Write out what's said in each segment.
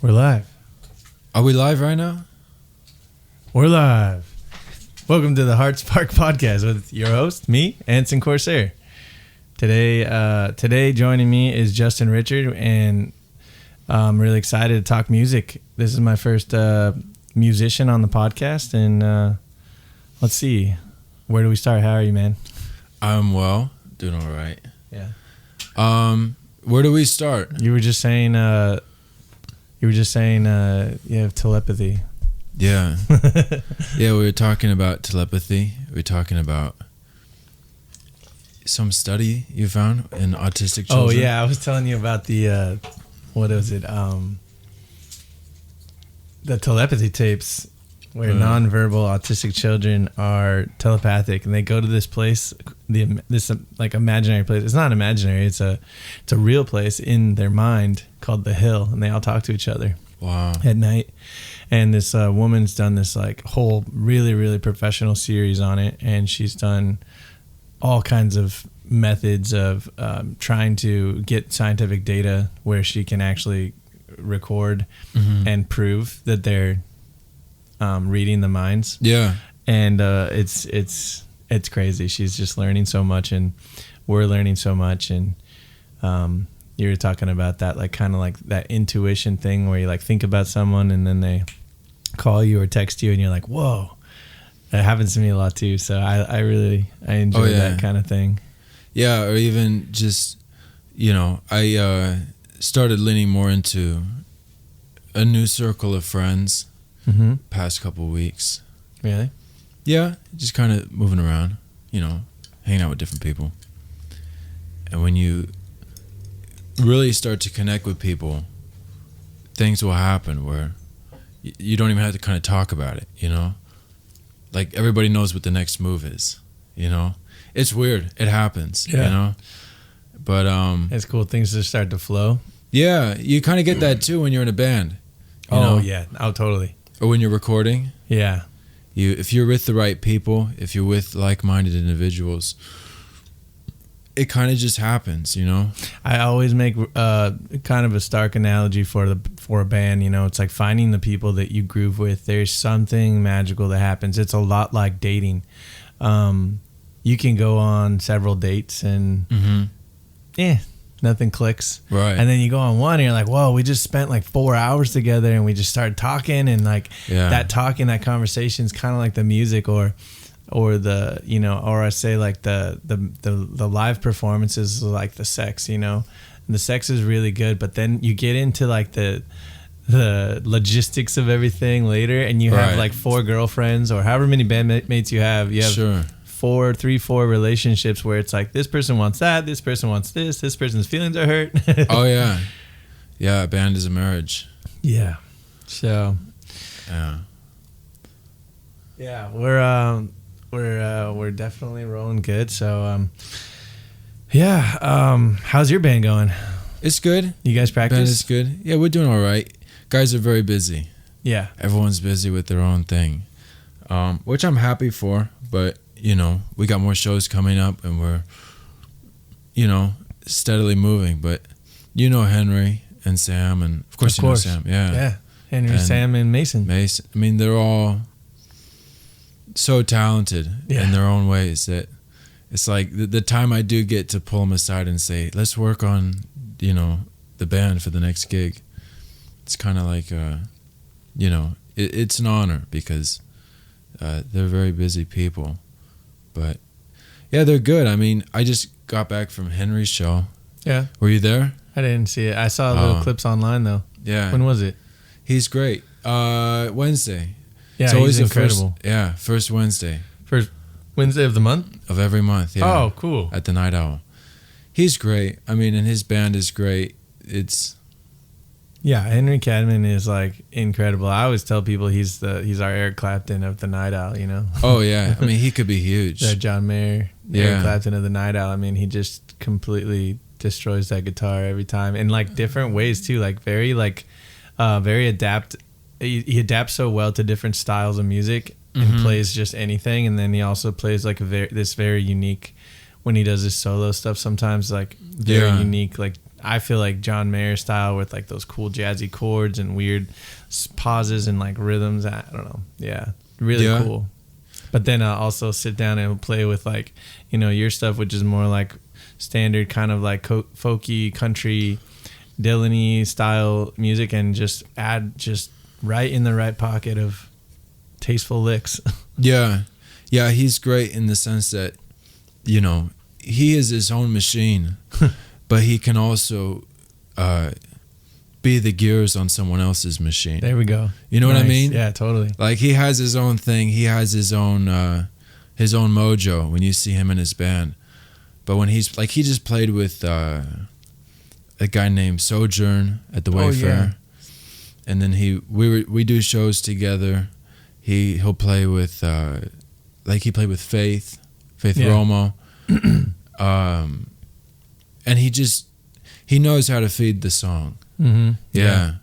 We're live. Are we live right now? We're live. Welcome to the Heart Spark Podcast with your host, me, Anson Corsair. Today joining me is Justin Richard, and I'm really excited to talk music. This is my first musician on the podcast, and let's see. Where do we start? How are you, man? I'm well, doing all right. Yeah. Where do we start? You were just saying you have telepathy. Yeah. Yeah, we were talking about telepathy. We were talking about some study you found in autistic children. Oh yeah, I was telling you about the what was it? The telepathy tapes where nonverbal autistic children are telepathic, and they go to this place, this like imaginary place. It's not imaginary. It's a real place in their mind called the Hill, and they all talk to each other. Wow. At night. And this woman's done this like whole really, really professional series on it, and she's done all kinds of methods of trying to get scientific data where she can actually record and prove that they're reading the minds. Yeah. And it's crazy. She's just learning so much, and we're learning so much. And you were talking about that, like kind of like that intuition thing where you like think about someone and then they call you or text you and you're like, whoa. That happens to me a lot too. So I enjoy that kind of thing. Yeah. Or even just, I started leaning more into a new circle of friends past couple of weeks. Really? Yeah. Just kind of moving around, hanging out with different people. And when you really start to connect with people, things will happen where you don't even have to kind of talk about it, like everybody knows what the next move is, it's weird. It happens, but it's cool. Things just start to flow. Yeah. You kind of get that too when you're in a band. Yeah. Oh, totally. Or when you're recording. Yeah. If you're with the right people, if you're with like-minded individuals, it kind of just happens, I always make kind of a stark analogy for a band. It's like finding the people that you groove with. There's something magical that happens. It's a lot like dating. You can go on several dates and nothing clicks. Right. And then you go on one and you're like, whoa, we just spent like 4 hours together and we just started talking, and like that talking, that conversation is kind of like the music or the or I say like the live performances, like the sex, and the sex is really good, but then you get into like the logistics of everything later, and you have like 4 girlfriends or however many bandmates you have sure. 4 relationships where it's like this person wants that, this person wants this person's feelings are hurt. Oh yeah, a band is a marriage. Yeah. So we're definitely rolling good. So how's your band going? It's good. You guys practice? Band is good. Yeah, we're doing all right. Guys are very busy. Yeah. Everyone's busy with their own thing, which I'm happy for. But we got more shows coming up, and we're steadily moving. But Henry and Sam, and of course. Sam. Yeah. Henry, and Sam, and Mason. I mean, they're all so talented in their own ways that it's like the time I do get to pull them aside and say, let's work on the band for the next gig, it's kind of like it's an honor because they're very busy people. But yeah, they're good. I mean, I just got back from Henry's show. Yeah. Were you there? I didn't see it. I saw little clips online though. Yeah. When was it? He's great. Wednesday. Yeah, it's always he's incredible. First Wednesday. First Wednesday of the month? Of every month, yeah. Oh, cool. At the Night Owl. He's great. I mean, and his band is great. Henry Cadman is like incredible. I always tell people he's our Eric Clapton of the Night Owl, Oh, yeah. I mean, he could be huge. John Mayer, Eric Clapton of the Night Owl. I mean, he just completely destroys that guitar every time in like different ways too, like very adapt. He adapts so well to different styles of music and plays just anything, and then he also plays like this very unique when he does his solo stuff. Sometimes like very unique. Like I feel like John Mayer style with like those cool jazzy chords and weird pauses and like rhythms. I don't know. Yeah, really cool. But then I'll also sit down and play with like, you know, your stuff, which is more like standard kind of like folky, country, Dylan-y style music, and just add just right in the right pocket of tasteful licks. Yeah, he's great in the sense that, you know, he is his own machine, but he can also be the gears on someone else's machine. There we go. You know what I mean? Yeah, totally. Like he has his own thing. He has his own mojo when you see him in his band. But when he's like, he just played with a guy named Sojourn at the Wayfarer, and then we do shows together. He'll play with like he played with Faith Romo, and he knows how to feed the song. Mm-hmm. Yeah.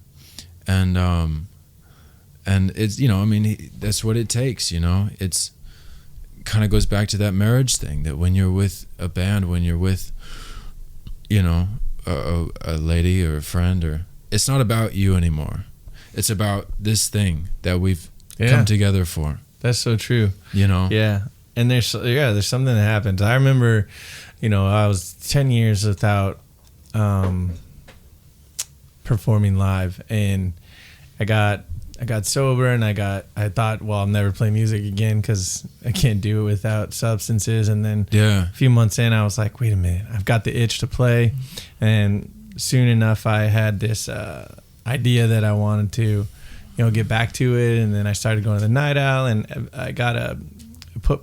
And it's, you know, I mean, that's what it takes, you know. It's kind of goes back to that marriage thing, that when you're with a band, when you're with, you know, a lady or a friend, or it's not about you anymore. It's about this thing that we've come together for. That's so true. You know? Yeah. And there's something that happens. I remember, you know, I was 10 years without performing live, and I got sober, and I thought, well, I'll never play music again because I can't do it without substances. And then a few months in, I was like, wait a minute, I've got the itch to play. And soon enough, I had this idea that I wanted to, you know, get back to it. And then I started going to the Night Owl, and I got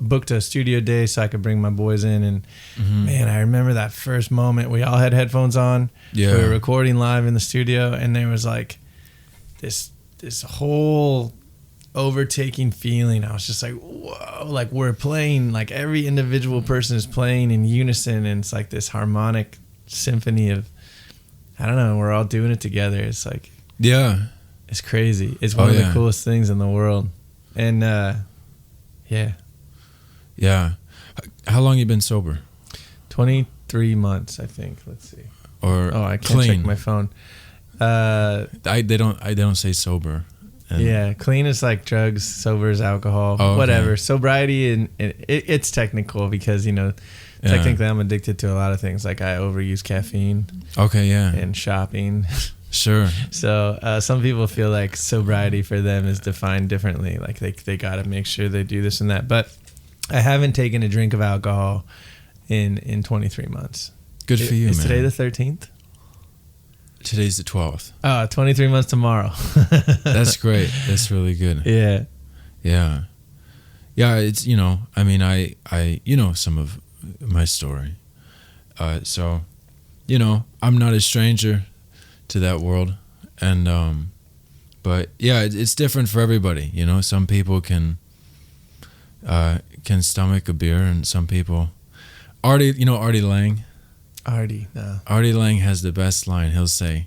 booked a studio day so I could bring my boys in. And man, I remember that first moment. We all had headphones on. Yeah. We were recording live in the studio, and there was like this whole overtaking feeling. I was just like, whoa, like we're playing, like every individual person is playing in unison, and it's like this harmonic symphony of, I don't know, we're all doing it together. It's like, it's crazy. It's one of the coolest things in the world. And how long you been sober? 23 months, I think. Let's see. Or I can't check my phone. They don't say sober. Clean is like drugs, sober is alcohol, whatever. Sobriety, and it's technical because, you know, technically I'm addicted to a lot of things. Like I overuse caffeine. And shopping. Sure. So some people feel like sobriety for them is defined differently. Like they got to make sure they do this and that. But I haven't taken a drink of alcohol in 23 months. Good for you, man. Is today the 13th? Today's the 12th. 23 months tomorrow. That's great. That's really good. Yeah. It's, you know, I mean, I you know some of my story. So, you know, I'm not a stranger to that world. And, but yeah, it's different for everybody. You know, some people can stomach a beer, and some people, Artie Lang. Artie Lang has the best line. He'll say,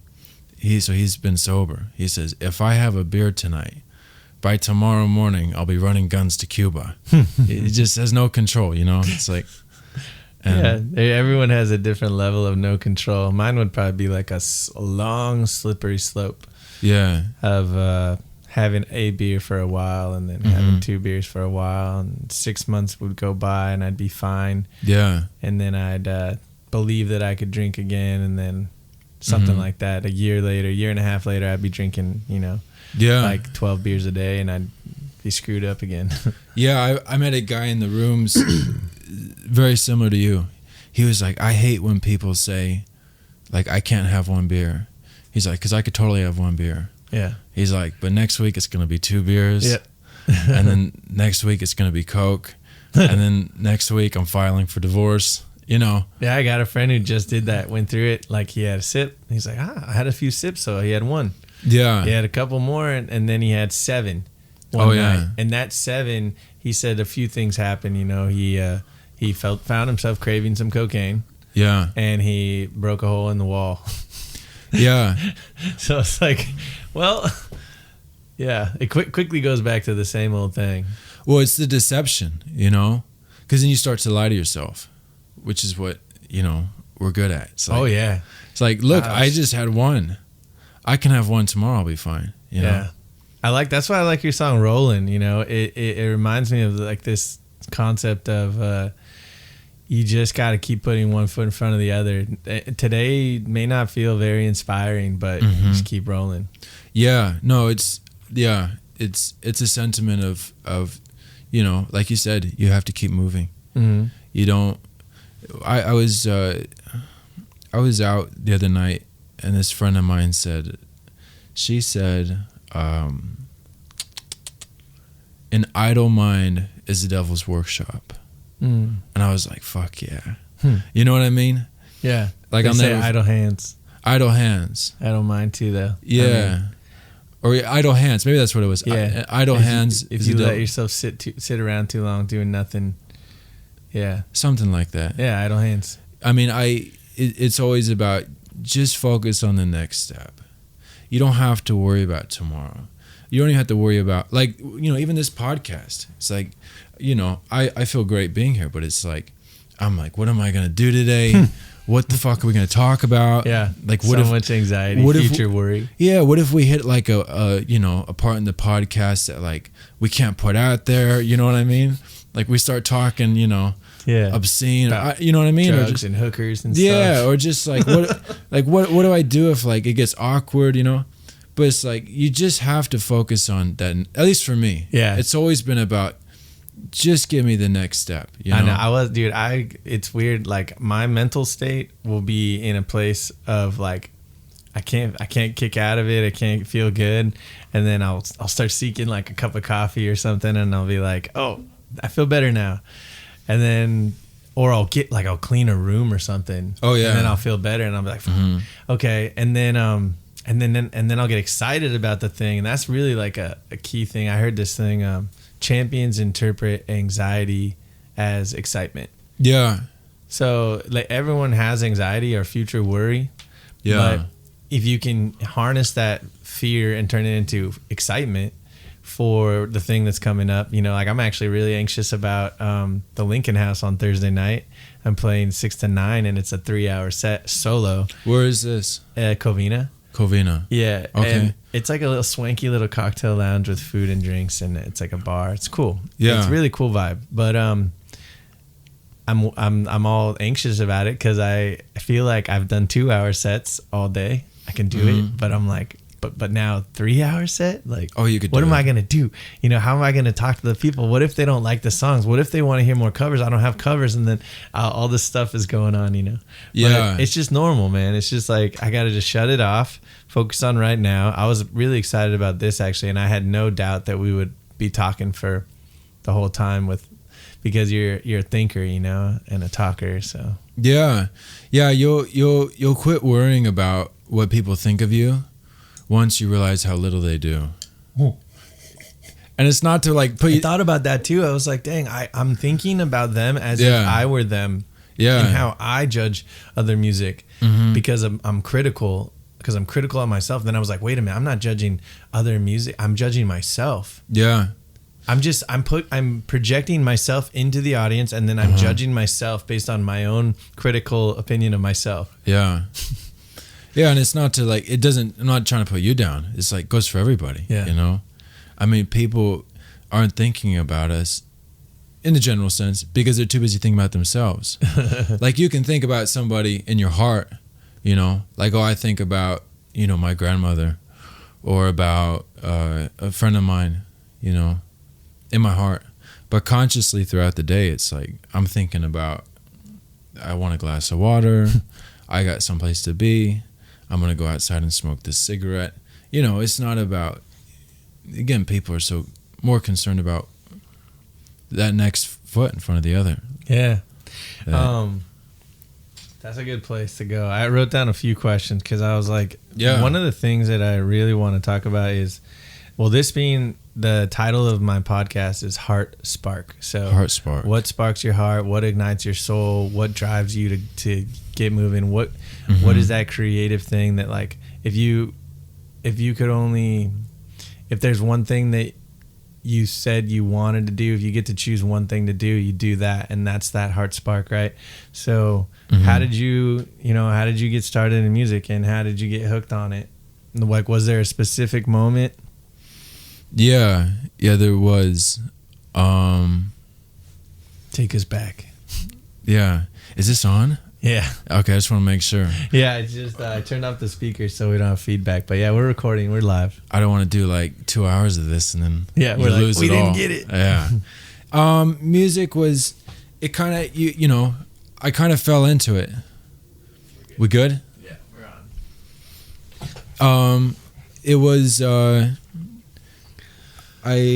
he's been sober. He says, if I have a beer tonight, by tomorrow morning, I'll be running guns to Cuba. He just has no control, you know? It's like... everyone has a different level of no control. Mine would probably be like a long, slippery slope. Of having a beer for a while, and then having 2 beers for a while, and 6 months would go by, and I'd be fine. And then I'd... believe that I could drink again, and then something like that. A year and a half later, I'd be drinking, you know, like 12 beers a day, and I'd be screwed up again. I met a guy in the rooms very similar to you. He was like, I hate when people say, like, I can't have 1 beer. He's like, because I could totally have 1 beer. He's like, but next week it's going to be 2 beers. And then next week it's going to be Coke. And then next week I'm filing for divorce. You know. Yeah, I got a friend who just did that, went through it, like he had a sip. He's like, I had a few sips, so he had 1. Yeah. He had a couple more, and then he had 7 one night. And that 7, he said a few things happened. You know, he found himself craving some cocaine. Yeah. And he broke a hole in the wall. Yeah. So it's like, well, yeah, it quickly goes back to the same old thing. Well, it's the deception, you know, because then you start to lie to yourself. Which is what, you know, we're good at. It's like, oh yeah. It's like, look, I just had one. I can have one tomorrow. I'll be fine. You know? That's why I like your song Rollin'. You know, it reminds me of like this concept of you just got to keep putting one foot in front of the other. Today may not feel very inspiring, but you just keep rolling. Yeah, no, it's a sentiment of, you know, like you said, you have to keep moving. Mm-hmm. You don't. I was out the other night, and this friend of mine said, an idle mind is the devil's workshop. And I was like, fuck yeah. You know what I mean? Yeah. Like, I'll say idle hands. Idle hands. I don't mind too, though. Yeah. I mean, or idle hands. Maybe that's what it was. Yeah. Idle hands. If you let yourself sit around too long doing nothing. Yeah. Something like that. Yeah, idle hands. I mean, it's always about just focus on the next step. You don't have to worry about tomorrow. You don't even have to worry about, like, you know, even this podcast. It's like, you know, I feel great being here, but it's like, I'm like, what am I going to do today? What the fuck are we going to talk about? Yeah. Like, what so much anxiety, future worry. Yeah. What if we hit like a part in the podcast that like we can't put out there? You know what I mean? Like we start talking, you know, obscene, you know what I mean? Drugs or just, and hookers and stuff. Yeah. Or just like, what do I do if like it gets awkward, you know? But it's like, you just have to focus on that. At least for me. Yeah. It's always been about, just give me the next step. You know? I know. It's weird. Like my mental state will be in a place of like, I can't kick out of it. I can't feel good. And then I'll start seeking like a cup of coffee or something. And I'll be like, oh, I feel better now. And then, or I'll clean a room or something. Oh yeah. And then I'll feel better. And I'll be like, okay. And then I'll get excited about the thing. And that's really like a key thing. I heard this thing, champions interpret anxiety as excitement. Yeah. So like everyone has anxiety or future worry. Yeah. But if you can harness that fear and turn it into excitement for the thing that's coming up, you know, like I'm actually really anxious about the Lincoln House on Thursday night. I'm playing 6 to 9 and it's a 3-hour set solo. Where is this? Covina. Yeah. Okay. And it's like a little swanky little cocktail lounge with food and drinks, and it's like a bar. It's cool. Yeah. It's a really cool vibe. But I'm all anxious about it because I feel like I've done 2-hour sets all day. I can do it, but I'm like, but now 3-hour set, like, you could. What am I gonna do? You know, how am I gonna talk to the people? What if they don't like the songs? What if they want to hear more covers? I don't have covers, and then all this stuff is going on. You know, yeah. But it's just normal, man. It's just like I gotta just shut it off, focus on right now. I was really excited about this actually, and I had no doubt that we would be talking for the whole time because you're a thinker, you know, and a talker. So yeah, you'll quit worrying about what people think of you once you realize how little they do. And it's not to like I thought about that too. I was like, dang, I'm thinking about them as if I were them. Yeah. And how I judge other music because I'm critical. Because I'm critical of myself. Then I was like, wait a minute, I'm not judging other music. I'm judging myself. Yeah. I'm projecting myself into the audience, and then I'm judging myself based on my own critical opinion of myself. Yeah. Yeah, and it's not to like, I'm not trying to put you down. It's like, goes for everybody, you know? I mean, people aren't thinking about us in the general sense because they're too busy thinking about themselves. Like you can think about somebody in your heart, you know? Like, I think about, you know, my grandmother or about a friend of mine, you know, in my heart. But consciously throughout the day, it's like, I'm thinking about, I want a glass of water. I got someplace to be. I'm going to go outside and smoke this cigarette. You know, it's not about, again, people are so more concerned about that next foot in front of the other. Yeah. That's a good place to go. I wrote down a few questions because I was like, one of the things that I really want to talk about is, well, this being the title of my podcast is Heart Spark. So Heart Spark. What sparks your heart? What ignites your soul? What drives you to get moving? What is that creative thing that, like, if there's one thing that you said you wanted to do, if you get to choose one thing to do, you do that, and that's that heart spark, right? So how did you get started in music, and how did you get hooked on it? Like, was there a specific moment? Yeah, there was. Take us back. Yeah. Is this on? Yeah. Okay, I just want to make sure. Yeah, it's just I turned off the speaker so we don't have feedback. But yeah, we're recording. We're live. I don't want to do like 2 hours of this and then we're like, we didn't get it. Yeah. Music was, it kind of, you know, I kind of fell into it. We good? Yeah, we're on. It was, I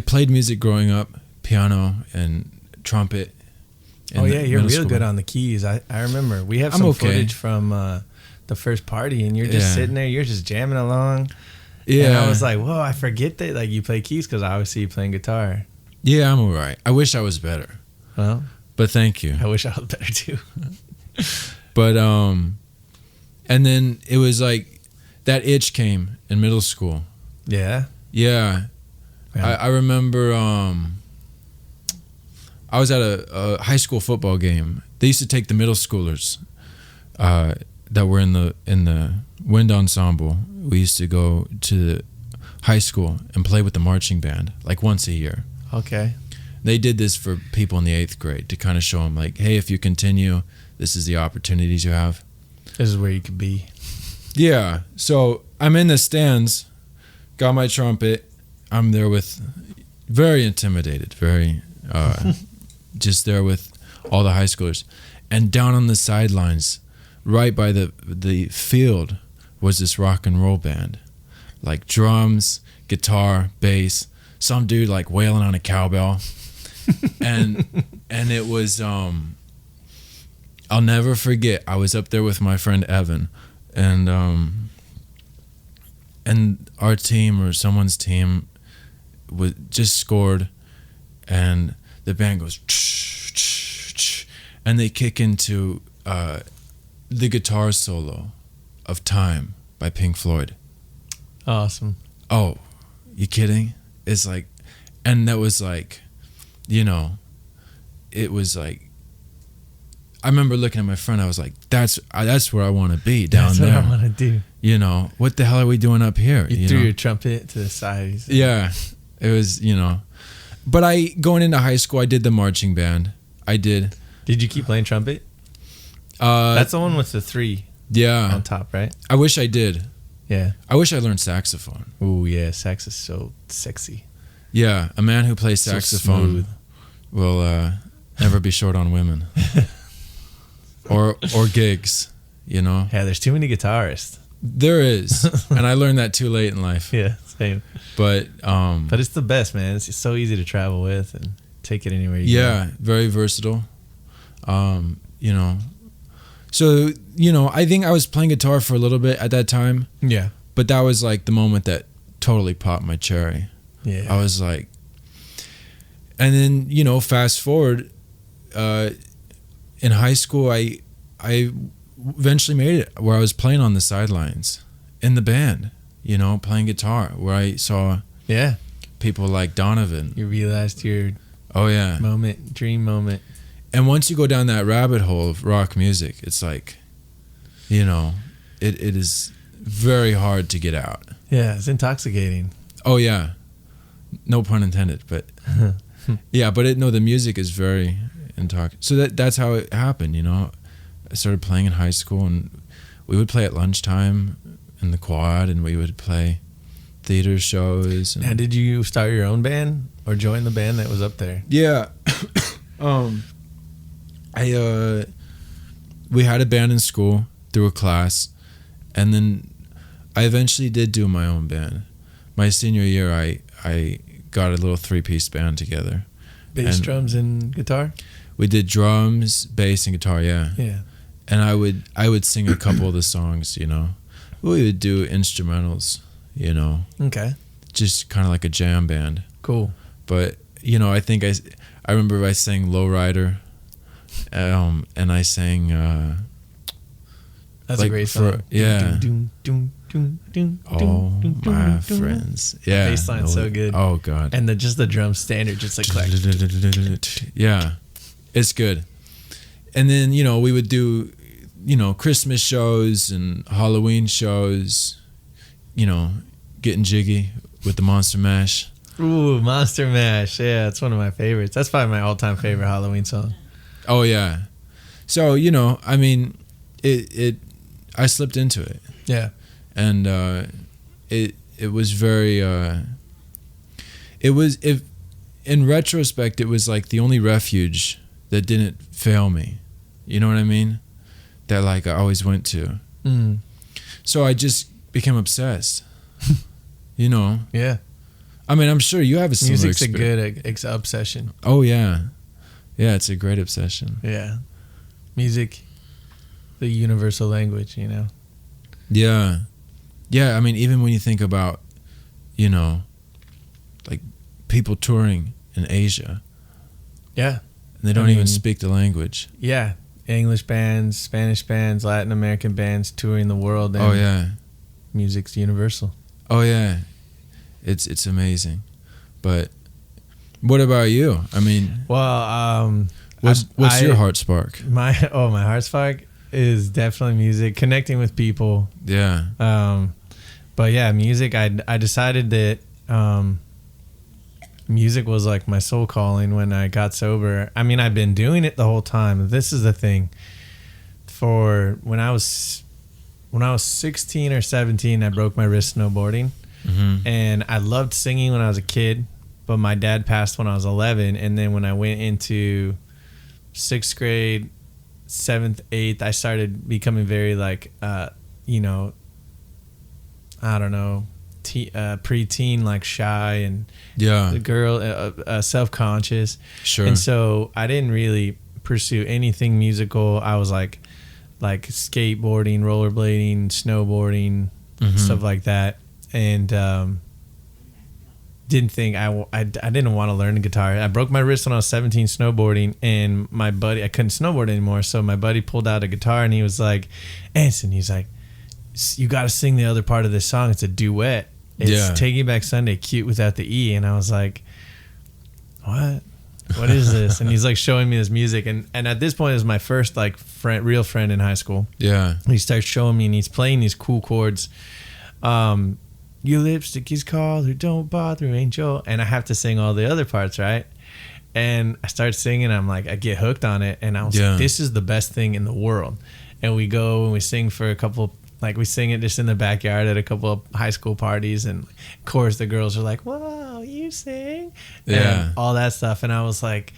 played music growing up, piano and trumpet. Oh yeah, you're real good on the keys. I remember we have some footage from the first party, and you're just sitting there, you're just jamming along. Yeah, and I was like, whoa, I forget that like you play keys because I always see you playing guitar. Yeah, I'm alright. I wish I was better. Well, but thank you. I wish I was better too. But and then it was like that itch came in middle school. Yeah. Yeah. I remember. I was at a high school football game. They used to take the middle schoolers that were in the wind ensemble. We used to go to the high school and play with the marching band like once a year. Okay. They did this for people in the 8th grade to kind of show them like, hey, if you continue, this is the opportunities you have. This is where you could be. Yeah. So I'm in the stands, got my trumpet. I'm there with, very intimidated, very... just there with all the high schoolers, and down on the sidelines right by the field was this rock and roll band, like drums, guitar, bass, some dude like wailing on a cowbell. and it was I'll never forget, I was up there with my friend Evan, and our team or someone's team was just scored, and the band goes, and they kick into the guitar solo of Time by Pink Floyd. Awesome. Oh, you kidding? It's like, and that was like, you know, it was like, I remember looking at my friend, I was like, that's where I want to be, down there. That's what I want to do. You know, what the hell are we doing up here? You threw your trumpet to the side. Yeah, it was, you know. But going into high school, I did the marching band. I did. Did you keep playing trumpet? That's the one with the 3 on top, right? I wish I did. Yeah. I wish I learned saxophone. Ooh, yeah. Sax is so sexy. Yeah. A man who plays saxophone will never be short on women. or gigs, you know? Yeah, there's too many guitarists. There is. And I learned that too late in life. Yeah, same. But it's the best, man. It's so easy to travel with and take it anywhere you go. Yeah, very versatile. You know. So, you know, I think I was playing guitar for a little bit at that time. Yeah. But that was like the moment that totally popped my cherry. Yeah. I was like, and then, you know, fast forward, in high school, I eventually made it where I was playing on the sidelines in the band, you know, playing guitar, where I saw people like Donovan. You realized your dream moment. And once you go down that rabbit hole of rock music, it's like, you know, it is very hard to get out. Yeah, it's intoxicating. Oh yeah, no pun intended, but yeah, but the music is very intoxicating. So that's how it happened, you know. I started playing in high school, and we would play at lunchtime in the quad, and we would play theater shows. And did you start your own band or join the band that was up there? Yeah. We had a band in school through a class, and then I eventually did do my own band. My senior year, I got a little 3-piece band together. Bass, drums, and guitar? We did drums, bass, and guitar, yeah. Yeah. And I would sing a couple of the songs, you know. We would do instrumentals, you know. Okay. Just kind of like a jam band. Cool. But, you know, I think I remember I sang Lowrider, and I sang... That's like a great song. Yeah. Doom, doom, doom. Oh, my friends. Yeah. The bass line's so good. Oh, God. And just the drum standard, just like yeah, it's good. And then, we would do, Christmas shows and Halloween shows, getting jiggy with the Monster Mash. Ooh, Monster Mash. Yeah, it's one of my favorites. That's probably my all-time favorite Halloween song. Oh, yeah. So, I slipped into it. Yeah. And it was very in retrospect, it was like the only refuge that didn't fail me. You know what I mean? That like I always went to. Mm. So I just became obsessed. Yeah. I mean, I'm sure you have a similar Music's experience. a good obsession. Oh yeah. Yeah, it's a great obsession. Yeah. Music, the universal language, Yeah. Yeah, I mean, even when you think about, like people touring in Asia. Yeah. And they don't even speak the language. Yeah. English bands, Spanish bands, Latin American bands touring the world. And oh, yeah. Music's universal. Oh, yeah. It's amazing. But what about you? I mean, well, what's your heart spark? My heart spark is definitely music, connecting with people. Yeah. But yeah, music. I decided that music was like my soul calling when I got sober. I mean, I've been doing it the whole time. This is the thing. For when I was 16 or 17, I broke my wrist snowboarding. Mm-hmm. And I loved singing when I was a kid, but my dad passed when I was 11. And then when I went into 6th grade, 7th, 8th, I started becoming very like, I don't know, preteen, like shy and the girl, self-conscious. Sure. And so I didn't really pursue anything musical. I was like skateboarding, rollerblading, snowboarding, mm-hmm. stuff like that. And didn't think I didn't want to learn the guitar. I broke my wrist when I was 17 snowboarding, and my buddy, I couldn't snowboard anymore. So my buddy pulled out a guitar and he was like, Anson, he's like, you got to sing the other part of this song. It's a duet. It's Taking Back Sunday, cute without the E. And I was like, what is this? And he's like showing me this music. And at this point, it was my first like real friend in high school. Yeah. And he starts showing me and he's playing these cool chords. Your lipstick is called Who Don't Bother Angel. And I have to sing all the other parts, right? And I start singing. I'm like, I get hooked on it. And I was like, this is the best thing in the world. And we go and we sing for a couple, like we sing it just in the backyard at a couple of high school parties. And of course the girls are like, whoa, you sing? Yeah. And all that stuff. And I was like,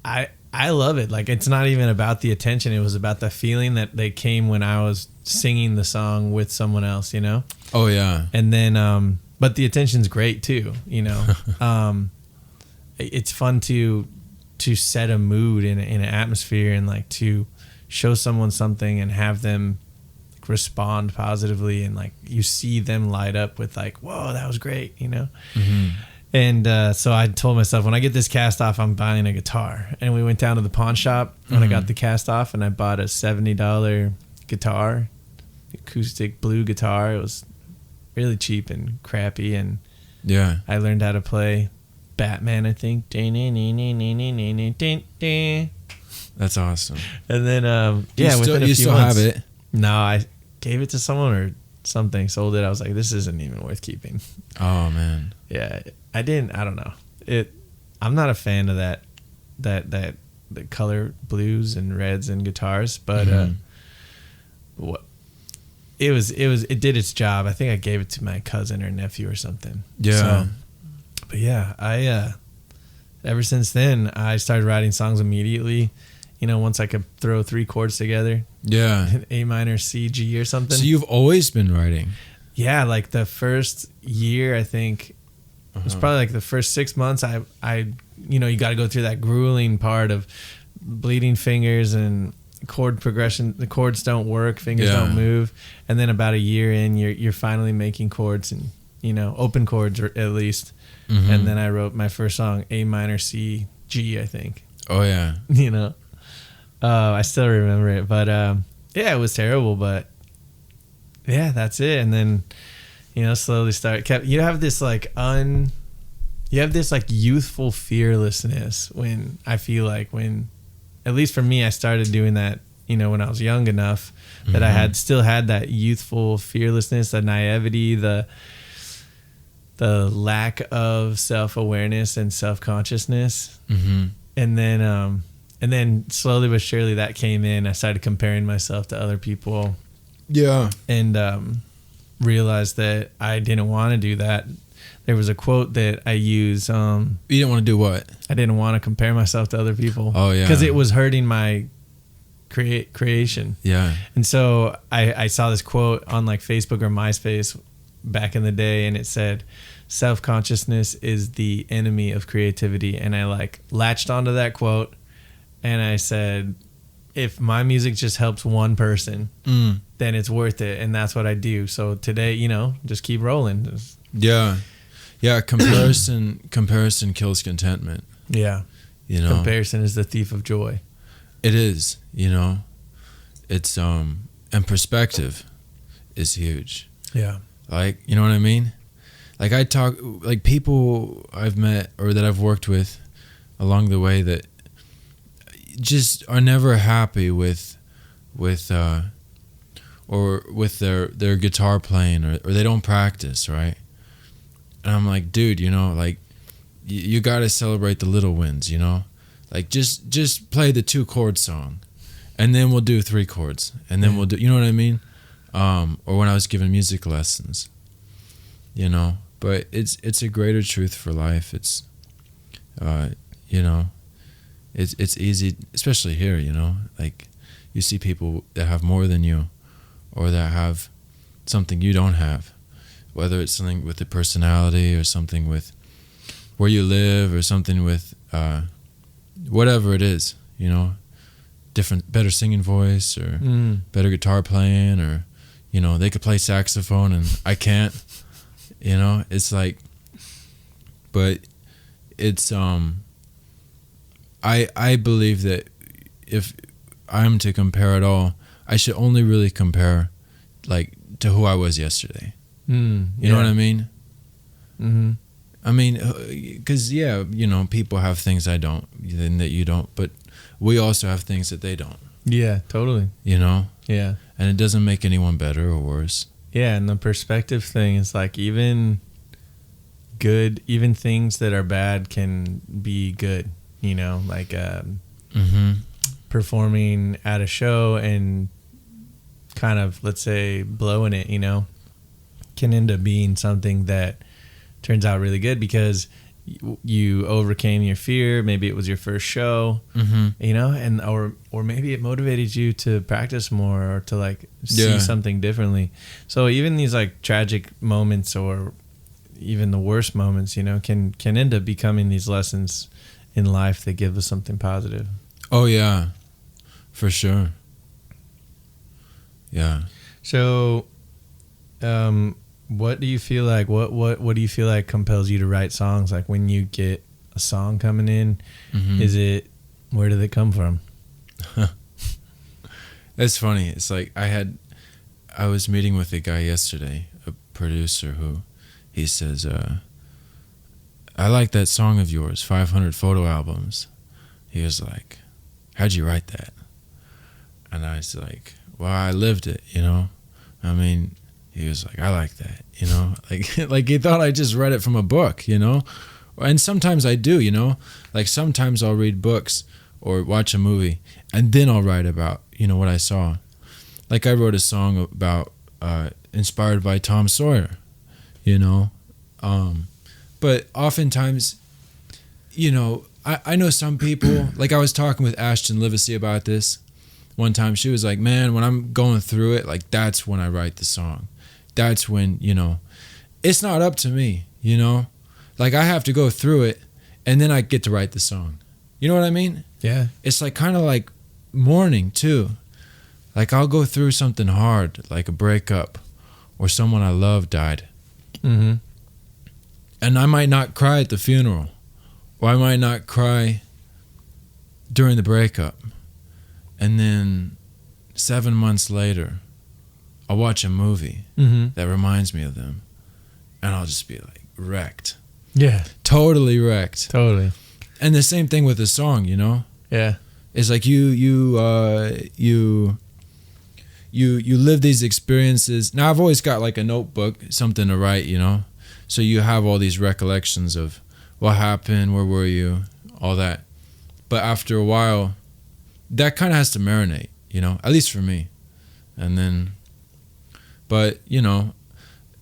I love it. Like, it's not even about the attention. It was about the feeling that they came when I was singing the song with someone else, Oh, yeah. And then, but the attention's great too, It's fun to set a mood in an atmosphere and like to show someone something and have them respond positively. And like, you see them light up with like, whoa, that was great, Mm-hmm. And so I told myself, when I get this cast off, I'm buying a guitar. And we went down to the pawn shop when I got the cast off, and I bought a $70 guitar, acoustic blue guitar. It was really cheap and crappy, and I learned how to play Batman, I think. That's awesome. And then, you still have it? No, I gave it to someone or something, sold it. I was like, this isn't even worth keeping. Oh, man. Yeah. I don't know. I'm not a fan of that the color blues and reds and guitars, but it did its job. I think I gave it to my cousin or nephew or something. Yeah. So, but yeah, I ever since then I started writing songs immediately. Once I could throw 3 chords together. Yeah. A minor, C, G or something. So you've always been writing? Yeah, like the first year, I think. It was probably like the first 6 months. I you got to go through that grueling part of bleeding fingers and chord progression. The chords don't work, fingers don't move, and then about a year in, you're finally making chords and open chords at least. Mm-hmm. And then I wrote my first song, A minor, C, G, I think. Oh yeah. I still remember it, but it was terrible. But Yeah, that's it. And then, slowly you have this like youthful fearlessness when I feel like at least for me, I started doing that, when I was young enough that I still had that youthful fearlessness, the naivety, the lack of self-awareness and self-consciousness. And then slowly but surely that came in. I started comparing myself to other people. Yeah. And realized that I didn't want to do that. There was a quote that I use. You didn't want to do what? I didn't want to compare myself to other people. Oh, yeah. Because it was hurting my creation. Yeah. And so I saw this quote on like Facebook or MySpace back in the day, and it said, self-consciousness is the enemy of creativity. And I like latched onto that quote, and I said, if my music just helps one person, then it's worth it. And that's what I do. So today, just keep rolling. Yeah. Yeah. Comparison kills contentment. Yeah. Comparison is the thief of joy. It is, it's, and perspective is huge. Yeah. Like, you know what I mean? Like I talk, like people I've met or that I've worked with along the way that just are never happy with their guitar playing or they don't practice, right? And I'm like, dude, like you got to celebrate the little wins, like just play the 2-chord song and then we'll do 3 chords and then we'll do, you know what I mean? Or when I was giving music lessons, but it's a greater truth for life. It's, it's easy, especially here, like you see people that have more than you or that have something you don't have, whether it's something with the personality or something with where you live or something with whatever it is, better singing voice or better guitar playing or, they could play saxophone and I can't, it's like, but it's, I believe that if I'm to compare at all, I should only really compare like to who I was yesterday. You know what I mean? Mm-hmm. I mean, because people have things I don't, and that you don't, but we also have things that they don't. Yeah, totally. Yeah, and it doesn't make anyone better or worse. Yeah, and the perspective thing is like even things that are bad can be good. Like performing at a show and kind of, let's say, blowing it, can end up being something that turns out really good because you overcame your fear. Maybe it was your first show, and or maybe it motivated you to practice more or to like see something differently. So even these like tragic moments or even the worst moments, can end up becoming these lessons in life that give us something positive. Oh yeah, for sure. Yeah. So, what do you feel like? What do you feel like compels you to write songs? Like when you get a song coming in, where did it come from? That's funny. It's like I was meeting with a guy yesterday, a producer who, he says, I like that song of yours, 500 Photo Albums. He was like, how'd you write that? And I was like, well, I lived it, I mean, he was like, I like that, like he thought I just read it from a book, and sometimes I do, like sometimes I'll read books or watch a movie and then I'll write about, what I saw. Like I wrote a song about, inspired by Tom Sawyer, but oftentimes, I know some people, like I was talking with Ashton Livesey about this one time. She was like, man, when I'm going through it, like that's when I write the song. That's when, it's not up to me, like I have to go through it and then I get to write the song. You know what I mean? Yeah. It's like kind of like mourning too. Like I'll go through something hard, like a breakup or someone I love died. Mm-hmm. And I might not cry at the funeral, or I might not cry during the breakup. And then 7 months later, I'll watch a movie that reminds me of them, and I'll just be like wrecked. Yeah. Totally wrecked. Totally. And the same thing with a song, you know? Yeah. It's like you live these experiences. Now I've always got like a notebook, something to write, you know? So you have all these recollections of what happened, where were you, all that. But after a while, that kind of has to marinate, you know, at least for me. And then, but, you know,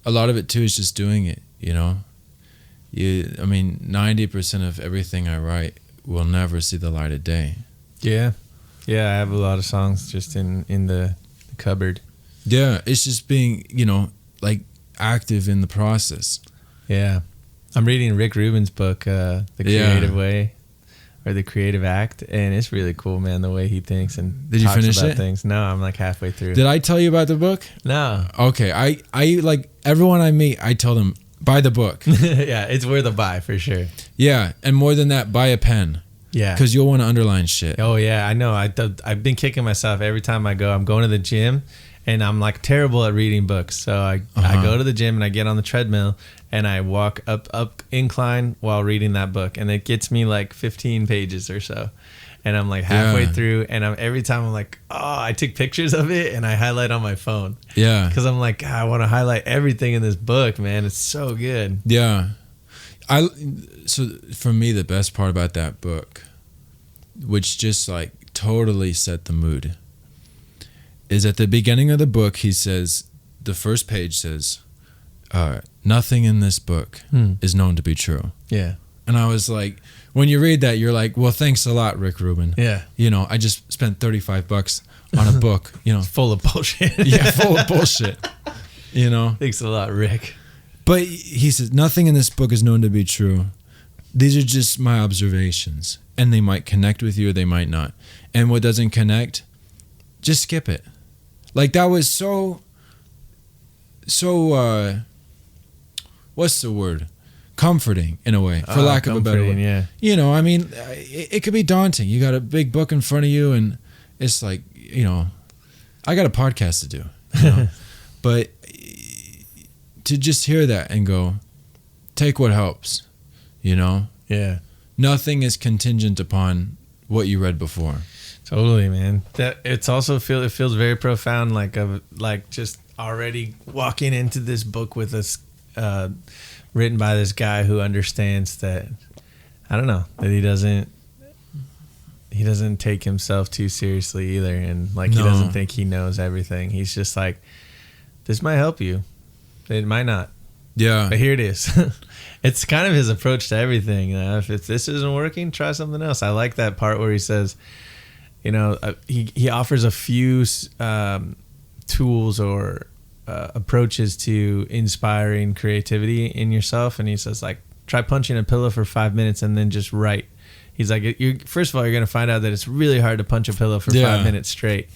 a lot of it too is just doing it, you know. 90% of everything I write will never see the light of day. Yeah. Yeah, I have a lot of songs just in the cupboard. Yeah, it's just being, you know, like active in the process. Yeah. I'm reading Rick Rubin's book, The Creative Way, or The Creative Act, and it's really cool, man, the way he thinks and Did you talks finish about it? things. No, I'm like halfway through. Did I tell you about the book? No. Okay, I like everyone I meet, I tell them, buy the book. Yeah, it's worth a buy for sure. Yeah, and more than that, buy a pen. Yeah. Because you'll want to underline shit. Oh, yeah, I know. I've been kicking myself every time I go. I'm going to the gym, and I'm like terrible at reading books. So I go to the gym, and I get on the treadmill, and I walk up incline while reading that book. And it gets me like 15 pages or so. And I'm like halfway through, and every time I'm like, oh, I took pictures of it, and I highlight on my phone. Yeah. Because I'm like, God, I want to highlight everything in this book, man. It's so good. Yeah. So for me, the best part about that book, which just like totally set the mood, is at the beginning of the book, he says, the first page says, nothing in this book is known to be true. Yeah. And I was like, when you read that, you're like, well, thanks a lot, Rick Rubin. Yeah. You know, I just spent $35 on a book, you know. It's full of bullshit. Yeah, full of bullshit. You know. Thanks a lot, Rick. But he says, nothing in this book is known to be true. These are just my observations. And they might connect with you or they might not. And what doesn't connect, just skip it. Like that was so what's the word? Comforting in a way, for lack of a better word. Yeah. You know, I mean, it could be daunting. You got a big book in front of you and it's like, you know, I got a podcast to do, you know? But to just hear that and go, take what helps, you know? Yeah. Nothing is contingent upon what you read before. Totally, man. That it's also it feels very profound, like just already walking into this book with this written by this guy who understands that, I don't know, that he doesn't take himself too seriously either, and like he doesn't think he knows everything. He's just like, this might help you, it might not. Yeah, but here it is. It's kind of his approach to everything. You know, if this isn't working, try something else. I like that part where he says, you know, he offers a few tools or approaches to inspiring creativity in yourself, and he says, like, try punching a pillow for 5 minutes and then just write. He's like, first of all, you're going to find out that it's really hard to punch a pillow for 5 minutes straight.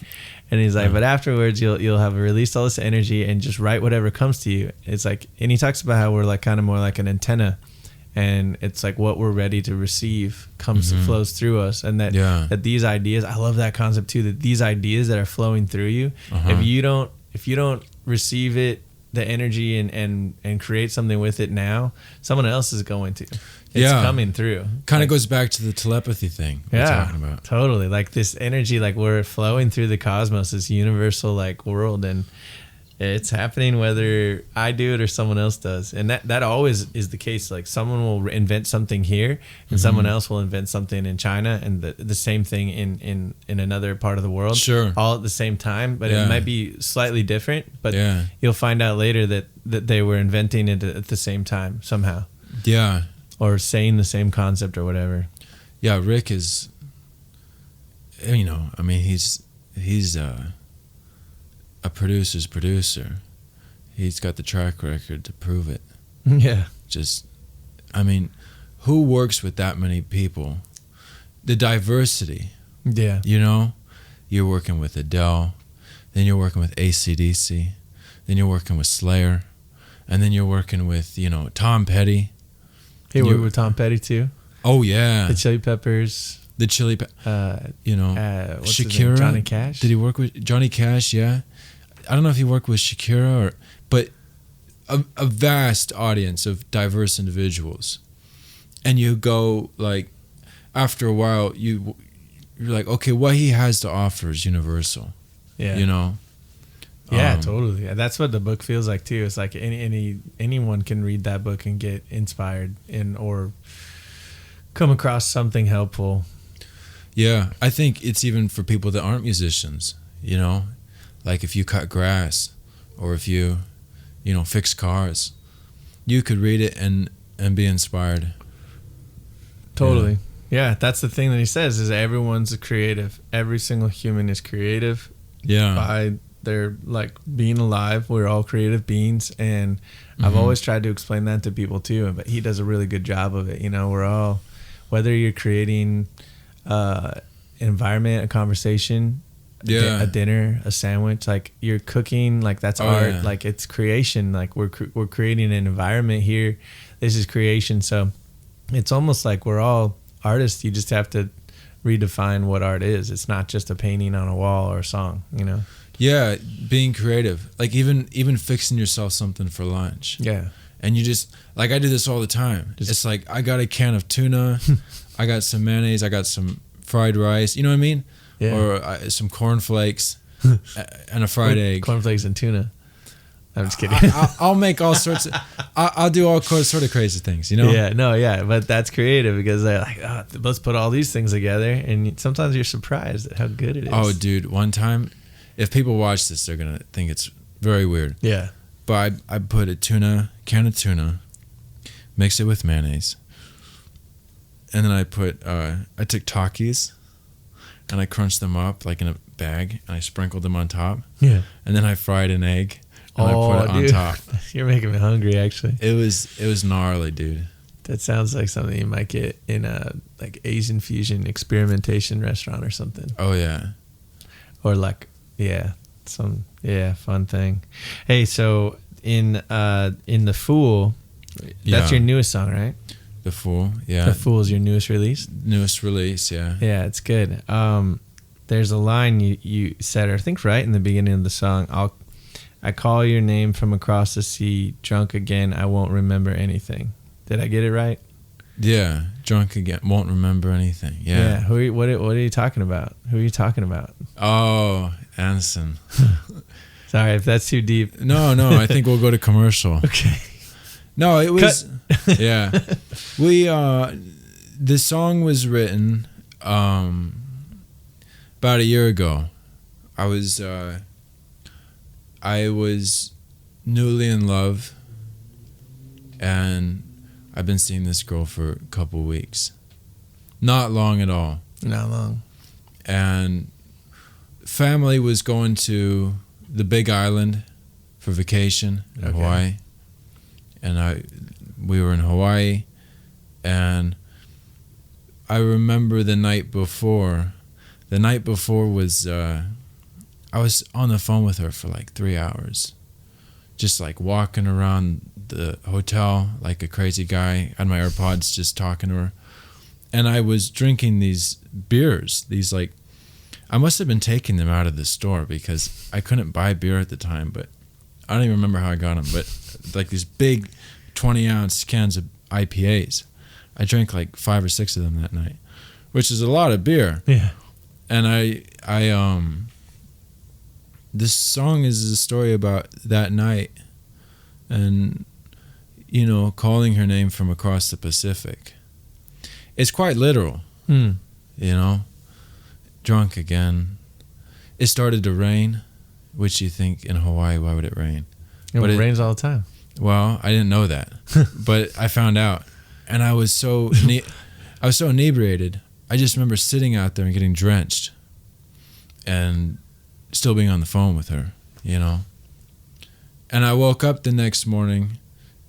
And he's like, but afterwards you'll have released all this energy and just write whatever comes to you. It's like, and he talks about how we're like kind of more like an antenna, and it's like what we're ready to receive flows through us, and that these ideas, I love that concept too, that these ideas that are flowing through you, if you don't receive it, the energy and create something with it now, someone else is going to. It's coming through. Kind of goes back to the telepathy thing we're talking about. Totally. Like this energy, like we're flowing through the cosmos, this universal like world, and it's happening whether I do it or someone else does. And that always is the case. Like someone will invent something here and someone else will invent something in China, and the same thing in another part of the world. Sure. All at the same time, but it might be slightly different, but you'll find out later that they were inventing it at the same time somehow. Yeah. Or saying the same concept or whatever. Yeah, Rick is, you know, I mean, he's a producer's producer. He's got the track record to prove it. Yeah. Just, I mean, who works with that many people? The diversity. Yeah. You know, you're working with Adele, then you're working with AC/DC, then you're working with Slayer, and then you're working with, you know, Tom Petty. He worked with Tom Petty too. Oh yeah, the Chili Peppers. You know, what's Shakira. Johnny Cash. Did he work with Johnny Cash? Yeah. I don't know if he worked with Shakira but a vast audience of diverse individuals. And you go like, after a while, you're like, okay, what he has to offer is universal. Yeah. You know? Yeah, totally. That's what the book feels like too. It's like anyone can read that book and get inspired or come across something helpful. Yeah, I think it's even for people that aren't musicians, you know? Like if you cut grass or if you fix cars, you could read it and be inspired. Totally. Yeah, that's the thing that he says is everyone's a creative. Every single human is creative. Yeah. By their like being alive, we're all creative beings, and I've always tried to explain that to people too, but he does a really good job of it. You know, we're all, whether you're creating an environment, a conversation, a dinner, a sandwich, like you're cooking, like that's art, like it's creation, like we're creating an environment here. This is creation. So it's almost like we're all artists. You just have to redefine what art is. It's not just a painting on a wall or a song, you know? Yeah, being creative. Like even fixing yourself something for lunch. Yeah. And you just, like I do this all the time. It's like I got a can of tuna, I got some mayonnaise, I got some fried rice, you know what I mean? Yeah. Or some cornflakes and a fried egg. Cornflakes and tuna. I'm just kidding. I'll make all sorts of, I'll do all sort of crazy things, you know? Yeah, no, yeah, but that's creative because they're like, let's put all these things together, and sometimes you're surprised at how good it is. Oh, dude, one time, if people watch this, they're going to think it's very weird. Yeah. But I put a can of tuna, mix it with mayonnaise, and then I took Takis, and I crunched them up like in a bag, and I sprinkled them on top. Yeah. And then I fried an egg. And I put it on top. You're making me hungry, actually. It was gnarly, dude. That sounds like something you might get in a like Asian fusion experimentation restaurant or something. Oh yeah. Or like some fun thing. Hey, so in The Fool, that's your newest song, right? The Fool, yeah. The Fool is your newest release? Newest release, yeah. Yeah, it's good. There's a line you said, I think right in the beginning of the song, I call your name from across the sea, drunk again, I won't remember anything. Did I get it right? Yeah, drunk again, won't remember anything. Yeah. What are you talking about? Who are you talking about? Oh, Anson. Sorry if that's too deep. No, I think we'll go to commercial. Okay. No, it was, yeah. The song was written about a year ago. I was newly in love, and I've been seeing this girl for a couple weeks. Not long at all. Not long. And family was going to the Big Island for vacation in Hawaii. And we were in Hawaii, and I remember the night before. The night before was... I was on the phone with her for like 3 hours, just like walking around the hotel like a crazy guy. I had my AirPods, just talking to her. And I was drinking these beers, I must have been taking them out of the store because I couldn't buy beer at the time, but I don't even remember how I got them, but like these big 20-ounce cans of IPAs. I drank like 5 or 6 of them that night, which is a lot of beer. Yeah. And this song is a story about that night and, calling her name from across the Pacific. It's quite literal, drunk again. It started to rain, which you think in Hawaii, why would it rain? It rains all the time. Well, I didn't know that, but I found out. And I was so inebriated. I just remember sitting out there and getting drenched and still being on the phone with her, And I woke up the next morning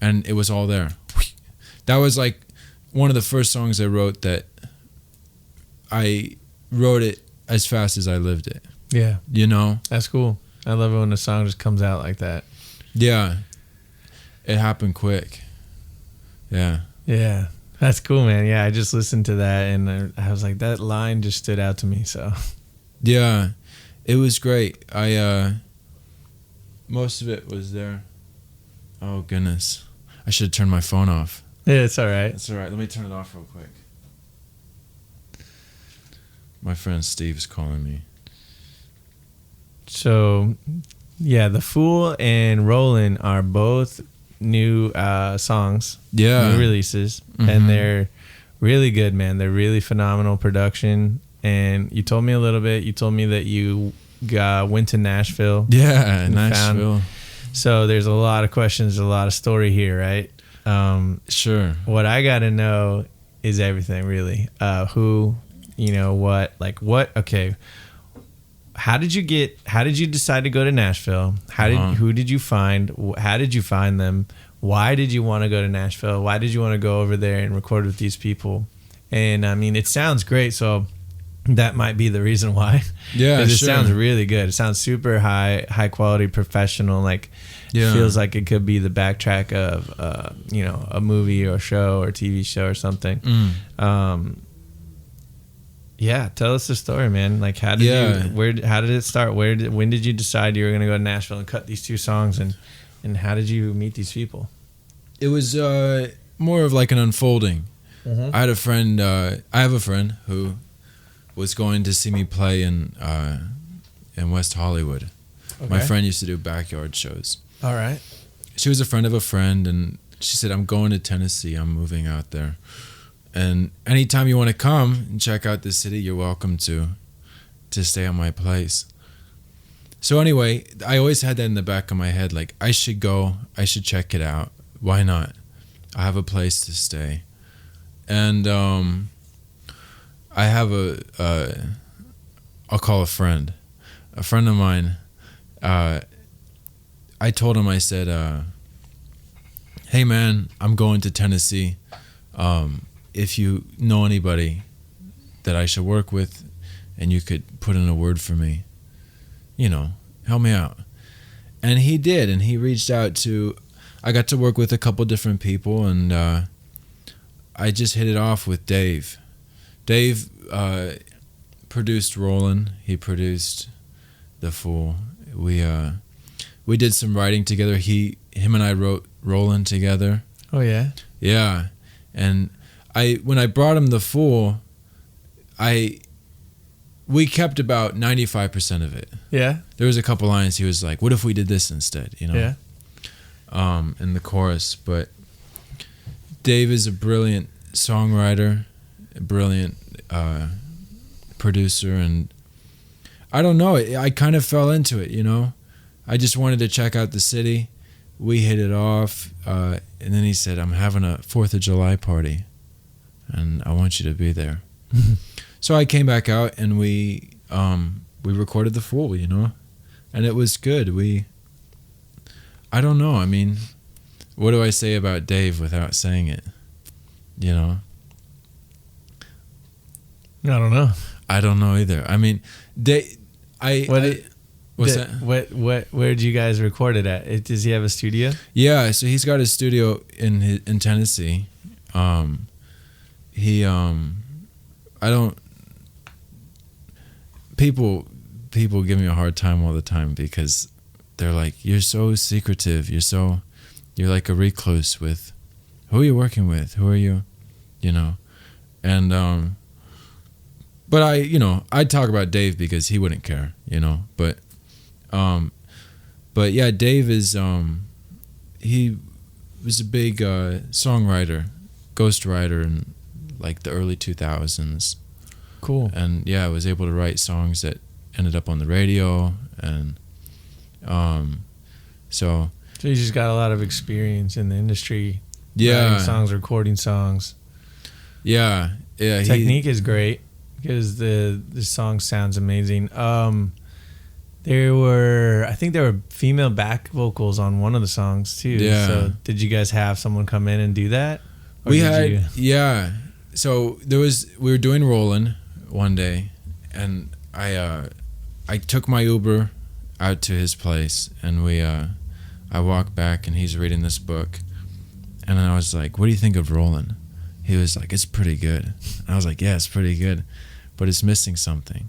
and it was all there. That was like one of the first songs I wrote that I wrote it as fast as I lived it. Yeah. That's cool. I love it when a song just comes out like that. Yeah. It happened quick. Yeah. Yeah. That's cool, man. Yeah, I just listened to that and I was like, that line just stood out to me, so. Yeah. It was great. most of it was there. Oh goodness, I should have turned my phone off. Yeah, it's all right. It's all right. Let me turn it off real quick. My friend Steve's calling me. So, yeah, The Fool and Rollin' are both new songs, new releases, and they're really good, man. They're really phenomenal production. And you told me a little bit. You told me that you went to Nashville. Yeah, Nashville. So there's a lot of questions, a lot of story here, right? Sure. What I got to know is everything, really. Who, what, okay. How did you decide to go to Nashville? Who did you find? How did you find them? Why did you want to go to Nashville? Why did you want to go over there and record with these people? And I mean, it sounds great. So that might be the reason why. Yeah, it sounds really good. It sounds super high quality, professional. Feels like it could be the backtrack of a movie or show or TV show or something. Yeah, tell us the story, man. How did it start? When did you decide you were going to go to Nashville and cut these two songs, and how did you meet these people? It was more of like an unfolding. I had a friend. I have a friend who was going to see me play in West Hollywood. Okay. My friend used to do backyard shows. All right. She was a friend of a friend, and she said, "I'm going to Tennessee. I'm moving out there. And anytime you want to come and check out the city, you're welcome to stay at my place." So anyway, I always had that in the back of my head, I should go, I should check it out. Why not? I have a place to stay. And I have I'll call a friend of mine. I told him, I said, "Hey man, I'm going to Tennessee. If you know anybody that I should work with and you could put in a word for me, help me out." And he did, and he reached out I got to work with a couple different people, and I just hit it off with Dave. Dave produced Rollin'. He produced The Fool. We did some writing together. Him and I wrote Rollin' together. Oh yeah? Yeah. And when I brought him The Fool, we kept about 95% of it. Yeah. There was a couple lines he was like, "What if we did this instead?" Yeah. In the chorus. But Dave is a brilliant songwriter, a brilliant producer, and I don't know. I kind of fell into it. I just wanted to check out the city. We hit it off, and then he said, "I'm having a 4th of July party, and I want you to be there." So I came back out, and we recorded The Fool, and it was good. I don't know. I mean, what do I say about Dave without saying it? I don't know. I don't know either. I mean, where'd you guys record it at? Does he have a studio? Yeah, so he's got a studio in Tennessee. People give me a hard time all the time because they're like, "You're so secretive. You're like a recluse with who are you working with? Who are you?" And but I talk about Dave because he wouldn't care, but yeah, Dave is he was a big songwriter, ghostwriter in the early 2000s. Cool. And yeah, I was able to write songs that ended up on the radio, and so you just got a lot of experience in the industry. Yeah. Writing songs, recording songs. Yeah. Technique is great because the song sounds amazing. I think there were female back vocals on one of the songs too. Yeah. So did you guys have someone come in and do that? Yeah. So we were doing Rollin' one day, and I took my Uber out to his place, and I walked back, and he's reading this book, and I was like, "What do you think of Rollin'?" He was like, "It's pretty good." And I was like, "Yeah, it's pretty good, but it's missing something."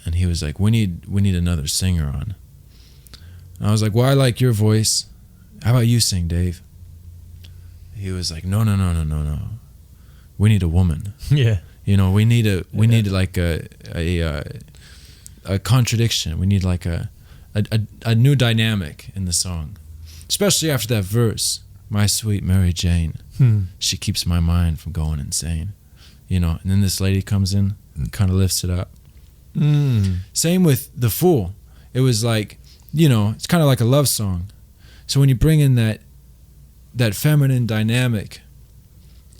And he was like, we need another singer on." And I was like, well, I like your voice. How about you sing, Dave? He was like, no. We need a woman. Yeah. You know, we need like a contradiction. We need like a new dynamic in the song, especially after that verse. My sweet Mary Jane, she keeps my mind from going insane. You know, and then this lady comes in and kind of lifts it up. Same with The Fool. It was like, you know, it's kind of like a love song. So when you bring in that feminine dynamic,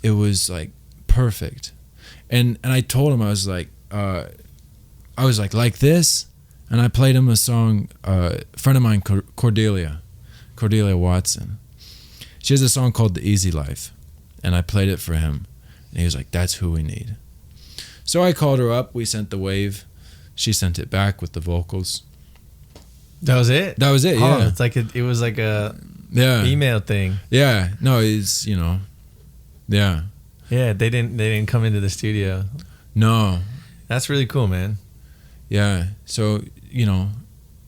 it was like perfect. And I told him, I was like this, and I played him a song. A friend of mine, Cordelia Watson. She has a song called "The Easy Life," and I played it for him, and he was like, "That's who we need." So I called her up. We sent the wave. She sent it back with the vocals. That was it. That was it. Yeah. Oh, it's like it was like a email thing. Yeah. No, it's, you know. Yeah. Yeah. They didn't come into the studio. No. That's really cool, man. Yeah. So, you know,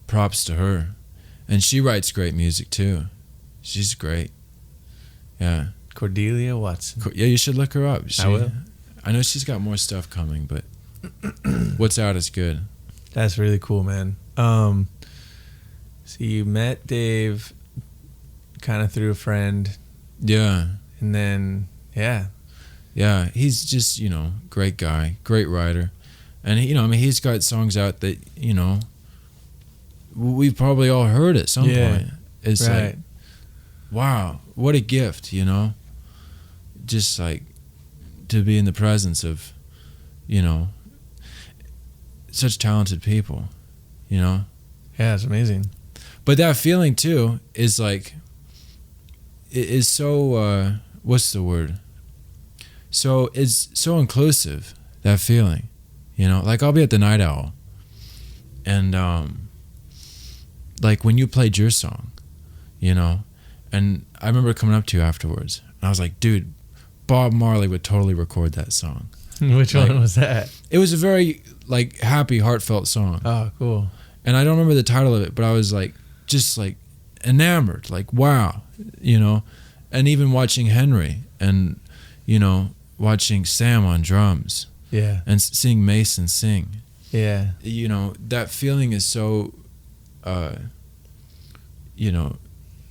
props to her, and she writes great music too. She's great. Yeah. Cordelia Watson. Yeah, you should look her up. I will. I know she's got more stuff coming, but what's out is good. That's really cool, man. So you met Dave kind of through a friend. Yeah. And then, yeah. Yeah, he's just, you know, great guy, great writer. And, you know, I mean, he's got songs out that, you know, we've probably all heard at some point. It's right. like, wow, what a gift, you know? Just like to be in the presence of, you know, such talented people, you know? Yeah, it's amazing. But that feeling too is like, it is so, what's the word? So it's so inclusive, that feeling, you know? Like I'll be at the Night Owl, and like when you played your song, you know, and I remember coming up to you afterwards, and I was like, dude, Bob Marley would totally record that song. Which one was that? It was a very like happy, heartfelt song. Oh, cool. And I don't remember the title of it, but I was like, just like enamored, like, wow, you know? And even watching Henry and, you know, watching Sam on drums. Yeah. And seeing Mason sing. Yeah. You know, that feeling is so, you know,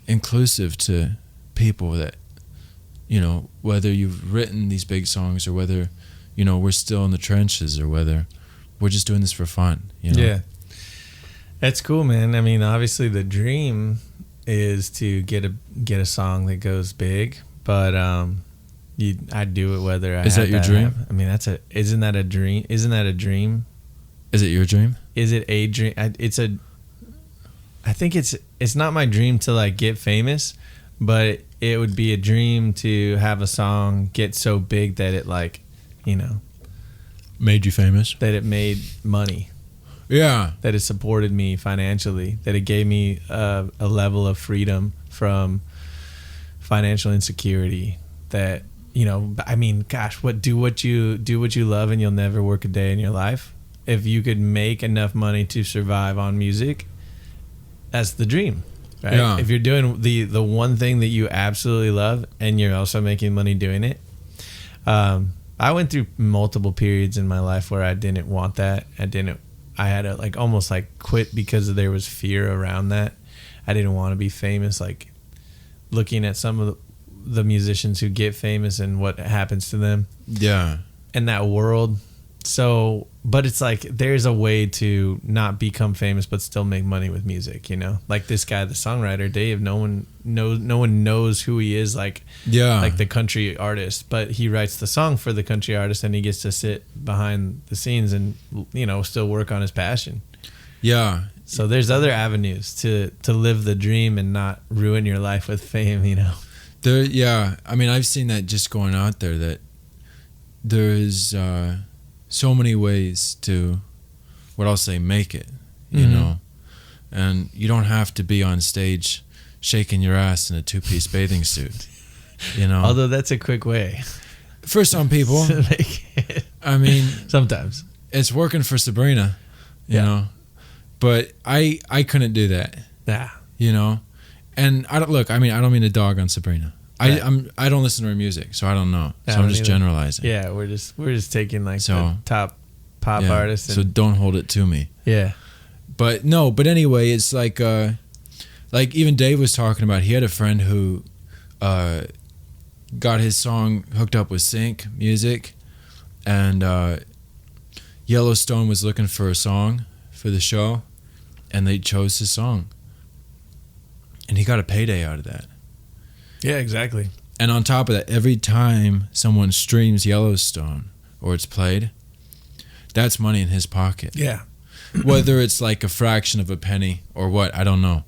inclusive to people that, you know, whether you've written these big songs or whether, you know, we're still in the trenches or whether we're just doing this for fun, you know? Yeah. That's cool, man. I mean, obviously the dream is to get a song that goes big, but I do it whether I Is that your dream? I mean, isn't that a dream? Isn't that a dream? Is it your dream? Is it a dream? I think it's not my dream to like get famous, but it would be a dream to have a song get so big that it like, you know, made you famous, that it made money. Yeah. That it supported me financially, that it gave me a level of freedom from financial insecurity, that, you know, I mean, gosh, do what you love and you'll never work a day in your life. If you could make enough money to survive on music, that's the dream, right? Yeah. If you're doing the one thing that you absolutely love and you're also making money doing it. I went through multiple periods in my life where I didn't want that. I had to like almost like quit because there was fear around that. I didn't want to be famous. Like looking at some of the musicians who get famous and what happens to them. Yeah. In that world. So, but it's like there's a way to not become famous but still make money with music, you know? Like this guy, the songwriter, Dave, no one knows who he is, like the country artist, but he writes the song for the country artist and he gets to sit behind the scenes and, you know, still work on his passion. Yeah. So there's other avenues to live the dream and not ruin your life with fame, you know? Yeah. I mean, I've seen that just going out there, that there's so many ways to, what I'll say, make it, you know? And you don't have to be on stage shaking your ass in a two-piece bathing suit, you know? Although that's a quick way. For some people. To make it. I mean, sometimes. It's working for Sabrina, you know? But I couldn't do that. Yeah. you know. And I don't mean to dog on Sabrina. Right. I don't listen to her music, so I don't know. So I'm just generalizing. Yeah, we're just taking like the top pop artists. So don't hold it to me. Yeah. But anyway, it's like even Dave was talking about, he had a friend who got his song hooked up with Sync Music, and Yellowstone was looking for a song for the show, and they chose his song. And he got a payday out of that. Yeah, exactly. And on top of that, every time someone streams Yellowstone or it's played, that's money in his pocket. Yeah. Whether it's like a fraction of a penny or what, I don't know.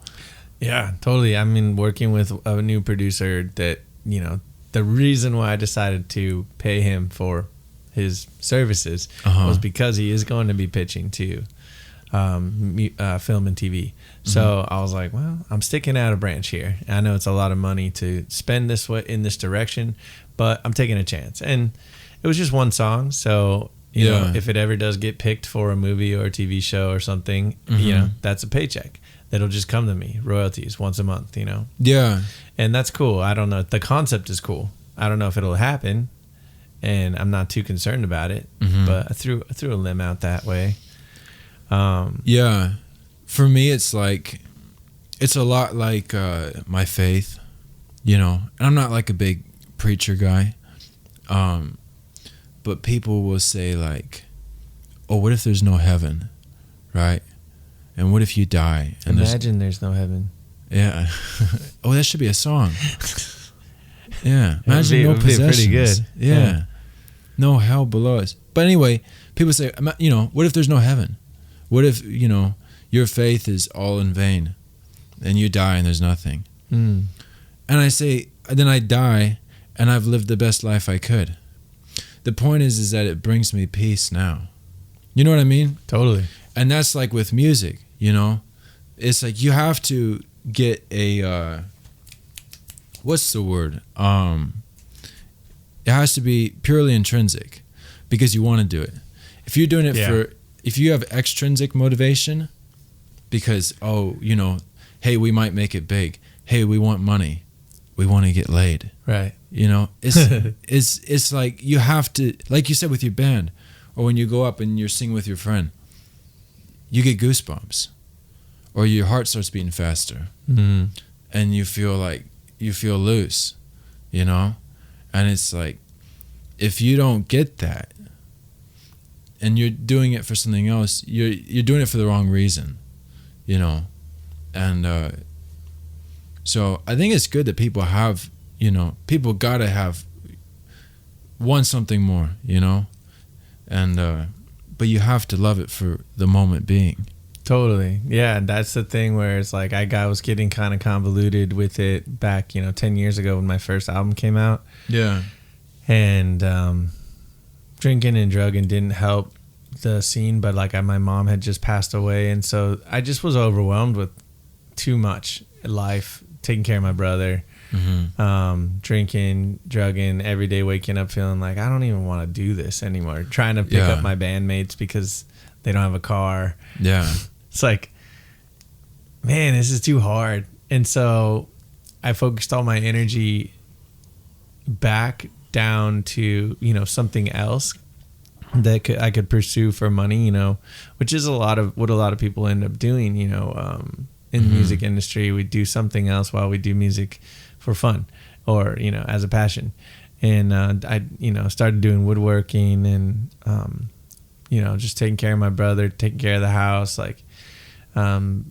Yeah, totally. I mean, working with a new producer that, you know, the reason why I decided to pay him for his services was because he is going to be pitching to film and TV. So I was like, well, I'm sticking out a branch here. I know it's a lot of money to spend this way in this direction, but I'm taking a chance. And it was just one song, so you know, if it ever does get picked for a movie or a TV show or something, you know, that's a paycheck that'll just come to me, royalties once a month, you know. Yeah. And that's cool. I don't know. The concept is cool. I don't know if it'll happen, and I'm not too concerned about it. But I threw a limb out that way. Yeah. For me, it's like, it's a lot like my faith, you know. And I'm not like a big preacher guy, but people will say like, oh, what if there's no heaven, right? And what if you die? And Imagine there's no heaven. Yeah. Oh, that should be a song. Yeah. Imagine no possessions. Pretty good. Yeah. No hell below us. But anyway, people say, you know, what if there's no heaven? What if, you know, your faith is all in vain and you die and there's nothing? And I say, then I die and I've lived the best life I could. The point is that it brings me peace now. You know what I mean? Totally. And that's like with music, you know? It's like you have to get a, what's the word? It has to be purely intrinsic because you want to do it. If you're doing it if you have extrinsic motivation because, oh, you know, hey, we might make it big. Hey, we want money. We want to get laid. Right. You know, it's like you have to, like you said with your band, or when you go up and you're singing with your friend, you get goosebumps or your heart starts beating faster and you feel loose, you know? And it's like, if you don't get that and you're doing it for something else, you're doing it for the wrong reason, you know? And so I think it's good that people have, you know, people gotta have want something more, you know? And but you have to love it for the moment being. Totally. Yeah, that's the thing where it's like I was getting kind of convoluted with it back, 10 years ago when my first album came out. Yeah. And drinking and drugging didn't help the scene, but my mom had just passed away, and so I just was overwhelmed with too much life, taking care of my brother, drinking, drugging, every day waking up feeling like I don't even want to do this anymore, trying to pick up my bandmates because they don't have a car. Yeah. It's like, man, this is too hard. And so I focused all my energy back down to, something else that I could pursue for money, which is what a lot of people end up doing, in the music industry. We do something else while we do music for fun or, as a passion. And I started doing woodworking and, just taking care of my brother, taking care of the house,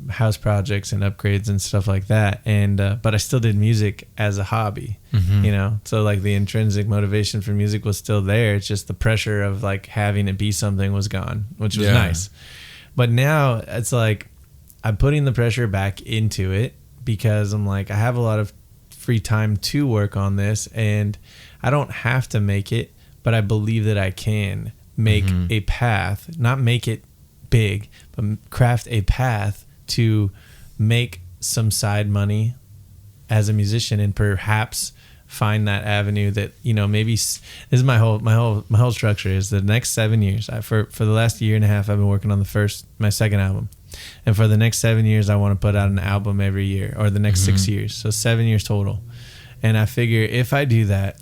house projects and upgrades and stuff like that. And but I still did music as a hobby, so the intrinsic motivation for music was still there. It's just the pressure of having it be something was gone, which was nice. But now it's I'm putting the pressure back into it because I'm I have a lot of free time to work on this, and I don't have to make it, but I believe that I can make a path, not make it big, but craft a path to make some side money as a musician, and perhaps find that avenue that maybe this is my whole structure is the next 7 years. For the last year and a half I've been working on my second album, And for the next 7 years, I want to put out an album every year, or the next 6 years. So 7 years total. And I figure if I do that,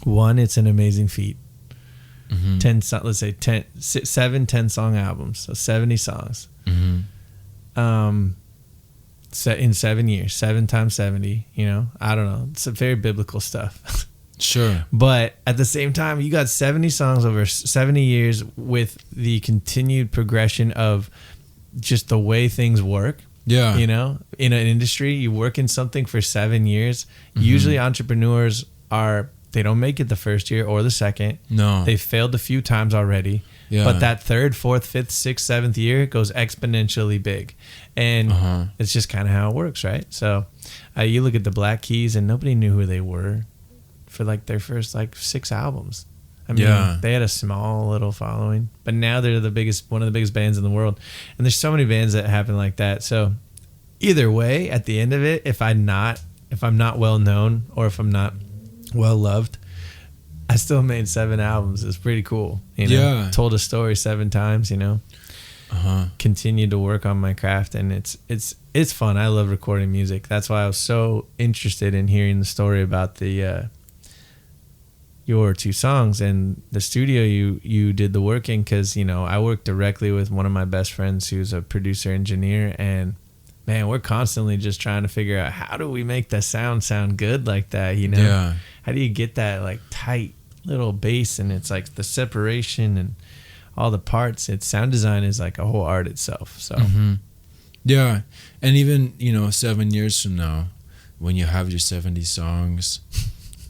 one, it's an amazing feat. 10, let's say 10 song albums, so 70 songs. In 7 years, 7 times 70, I don't know. It's a very biblical stuff. Sure. But at the same time, you got 70 songs over 70 years with the continued progression of just the way things work. Yeah. In an industry, you work in something for 7 years. Usually entrepreneurs they don't make it the first year or the second. No. They've failed a few times already. Yeah. But that third, fourth, fifth, sixth, seventh year goes exponentially big. And it's just kind of how it works, right? So you look at the Black Keys, and nobody knew who they were for like their first 6 albums. I mean, they had a small little following, but now they're one of the biggest bands in the world. And there's so many bands that happen like that. So either way, at the end of it, if I'm not well known, or if I'm not well loved, I still made 7 albums. It's pretty cool. Told a story 7 times, Continued to work on my craft, and it's fun. I love recording music. That's why I was so interested in hearing the story about your 2 songs and the studio you did the work in, because I work directly with one of my best friends who's a producer engineer, and man, we're constantly just trying to figure out, how do we make the sound good like that, How do you get that tight little bass, and it's the separation and all the parts. Sound design is a whole art itself. So yeah. And even 7 years from now, when you have your 70 songs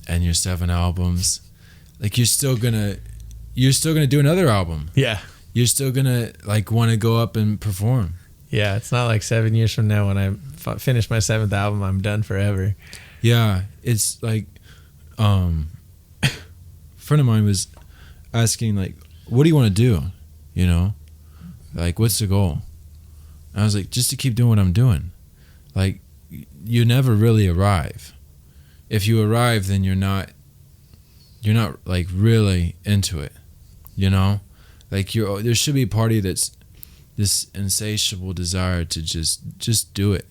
and your 7 albums, you're still gonna do another album. Yeah, you're still gonna want to go up and perform. Yeah, it's not 7 years from now when I finish my 7th album, I'm done forever. Yeah, it's a friend of mine was asking what do you want to do? What's the goal? And I was just to keep doing what I'm doing. You never really arrive. If you arrive, then you're not really into it. There should be a party that's this insatiable desire to just do it.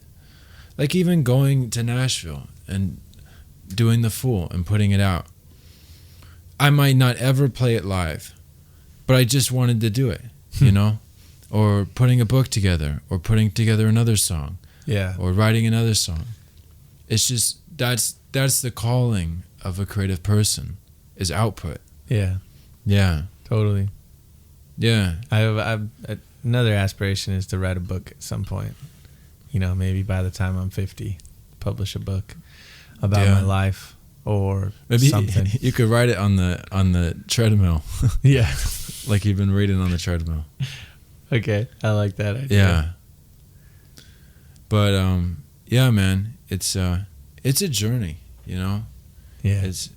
Even going to Nashville and doing the Fool and putting it out. I might not ever play it live, but I just wanted to do it, or putting a book together, or putting together another song, or writing another song. It's just that's the calling of a creative person, is output. Yeah, totally. Yeah, I've another aspiration is to write a book at some point. Maybe by the time I'm 50, publish a book about my life. Or maybe something. You could write it on the treadmill. Yeah. You've been reading on the treadmill. Okay. I like that idea. Yeah. But yeah, man, it's a journey, Yeah. It's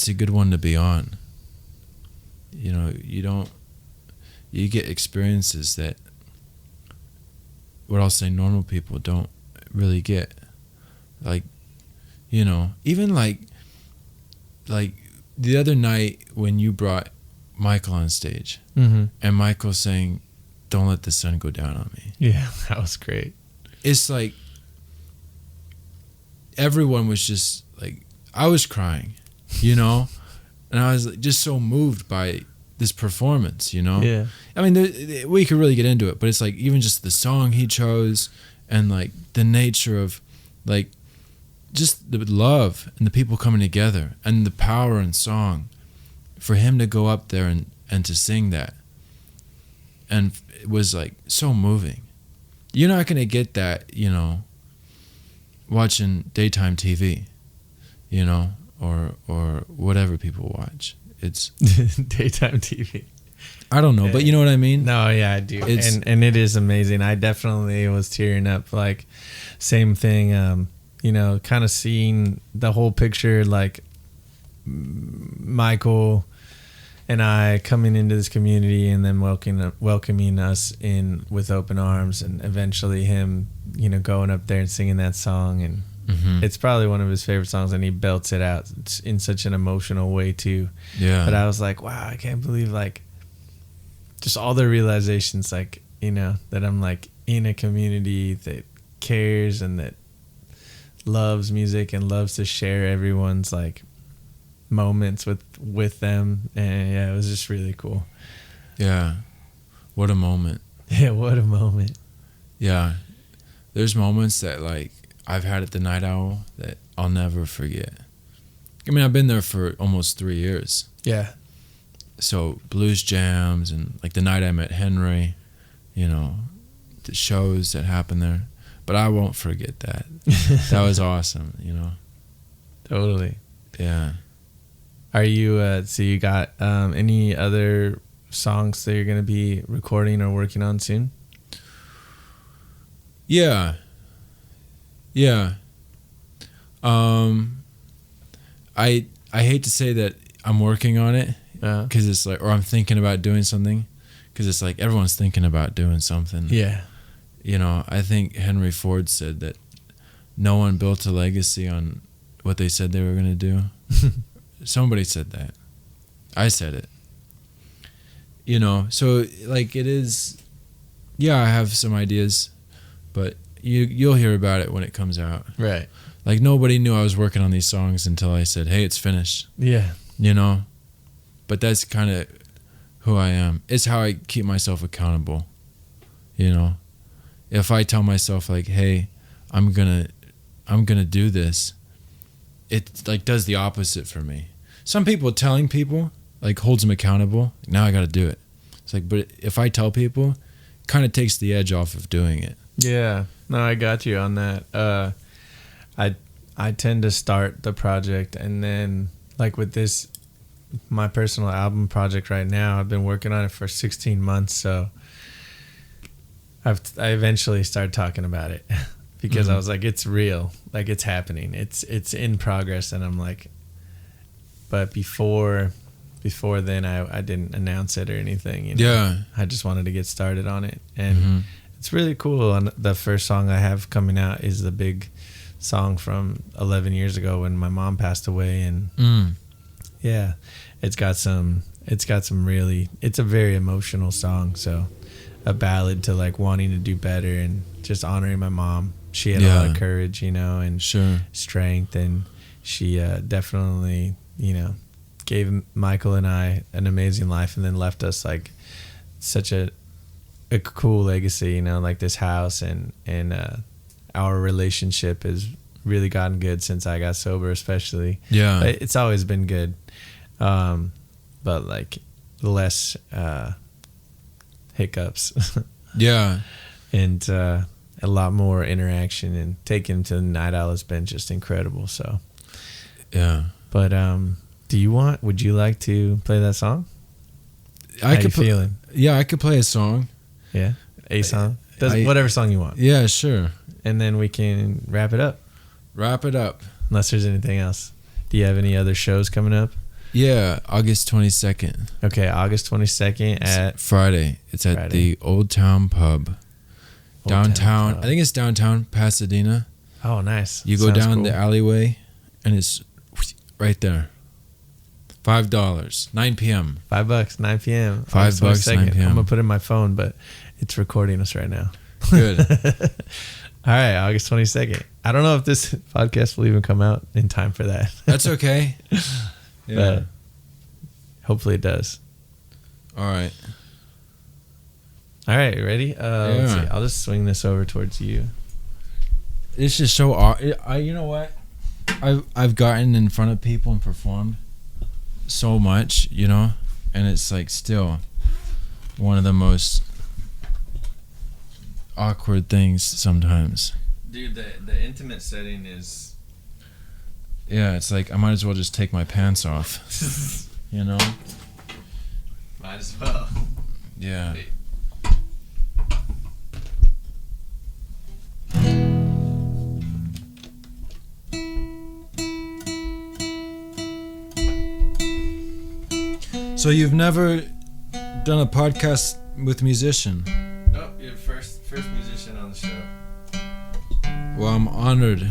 a good one to be on. You get experiences that, what I'll say, normal people don't really get. Even the other night when you brought Michael on stage, and Michael saying, "Don't let the sun go down on me." Yeah, that was great. It's everyone was just I was crying, and I was just so moved by this performance, Yeah. We could really get into it, but it's even just the song he chose, and the nature of just the love and the people coming together, and the power in song, for him to go up there and to sing that, and it was so moving. You're not going to get that, watching daytime TV, or whatever people watch. It's daytime TV. I don't know, but you know what I mean? No, yeah, I do. And it is amazing. I definitely was tearing up. Same thing, kind of seeing the whole picture, Michael and I coming into this community, and then welcoming us in with open arms, and eventually him, going up there and singing that song. And it's probably one of his favorite songs, and he belts it out in such an emotional way too. Yeah. But I was wow, I can't believe just all the realizations, like, you know, that I'm like in a community that cares and that loves music and loves to share everyone's like moments with them. And yeah, it was just really cool. Yeah. What a moment. Yeah, what a moment. Yeah. There's moments that like I've had at the Night Owl that I'll never forget. I mean, I've been there for almost 3 years. Yeah. So blues jams and like the night I met Henry, you know, the shows that happened there. But I won't forget that. That was awesome, you know. Totally. Yeah. Are you, so you got any other songs that you're going to be recording or working on soon? Yeah. Yeah. I hate to say that I'm working on it because it's like, or I'm thinking about doing something because it's like everyone's thinking about doing something. Yeah. You know, I think Henry Ford said that no one built a legacy on what they said they were going to do. Somebody said that. I said it. You know, so like it is, yeah, I have some ideas, but you'll hear about it when it comes out. Right. Like nobody knew I was working on these songs until I said, hey, it's finished. Yeah. You know? But that's kind of who I am. It's how I keep myself accountable. You know? If I tell myself like, hey, I'm gonna do this, it like does the opposite for me. Some people telling people like holds them accountable. Now I gotta do it. It's like, but if I tell people, it kind of takes the edge off of doing it. Yeah. No, I got you on that. I tend to start the project and then like with this, my personal album project right now, I've been working on it for 16 months. So I eventually started talking about it because I was like, it's real, like it's happening. It's in progress. And I'm like, but before then I didn't announce it or anything. You know? Yeah. I just wanted to get started on it. And it's really cool. And the first song I have coming out is the big song from 11 years ago when my mom passed away. And yeah, it's a very emotional song. So a ballad to like wanting to do better and just honoring my mom. She had a lot of courage, you know, and strength. And she definitely, you know, gave Michael and I an amazing life and then left us like such a cool legacy, you know, like this house and our relationship has really gotten good since I got sober, especially. Yeah. But it's always been good. But like less hiccups. Yeah. And a lot more interaction, and taking him to the Night Owl has been just incredible. So yeah. But would you like to play that song? How you feeling? Yeah, I could play a song. Yeah. A song? Whatever song you want. Yeah, sure. And then we can wrap it up. Wrap it up. Unless there's anything else. Do you have any other shows coming up? Yeah, August 22nd. Okay, August 22nd at Friday. It's at the Old Town Pub. Downtown. I think it's downtown Pasadena. Oh, nice. You go down the alleyway and it's right there. $5. 9 p.m. $5. 9 p.m. $5. 9 p.m. I'm gonna put it in my phone, but it's recording us right now. Good. All right, August 22nd. I don't know if this podcast will even come out in time for that. That's okay. Yeah. But hopefully it does. All right. All right, ready? Let's see. I'll just swing this over towards you. It's just so you know what? I've gotten in front of people and performed so much, you know, and it's like still one of the most awkward things sometimes. Dude, the intimate setting is... Yeah, it's like I might as well just take my pants off. You know? Might as well. Yeah. So you've never done a podcast with a musician? No, you're the first musician on the show. Well, I'm honored.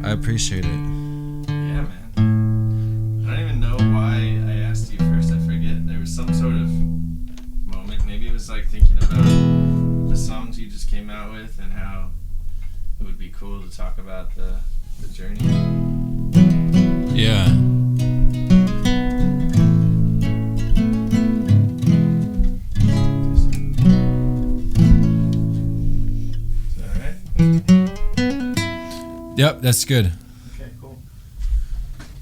I appreciate it. Yeah, man. I don't even know why I asked you first. I forget. There was some sort of you just came out with, and how it would be cool to talk about the journey. Yeah. Is that alright? Yep, that's good. Okay, cool.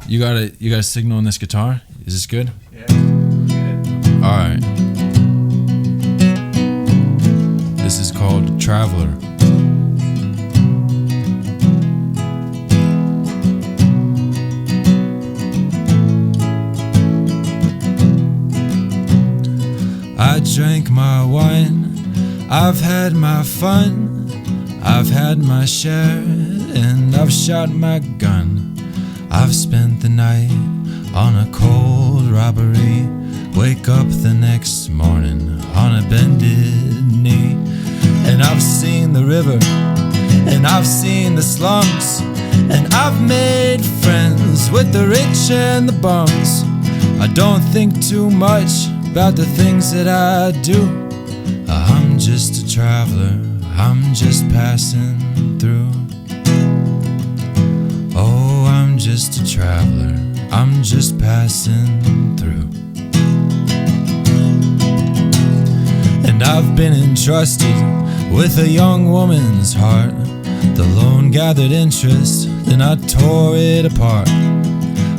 You got a signal on this guitar? Is this good? Yeah, good. All right. This is called Traveler. I drank my wine, I've had my fun, I've had my share, and I've shot my gun. I've spent the night on a cold robbery, wake up the next morning on a bended knee. And I've seen the river, and I've seen the slums, and I've made friends with the rich and the bums. I don't think too much about the things that I do. I'm just a traveler, I'm just passing through. Oh, I'm just a traveler, I'm just passing through. And I've been entrusted with a young woman's heart. The loan gathered interest, then I tore it apart.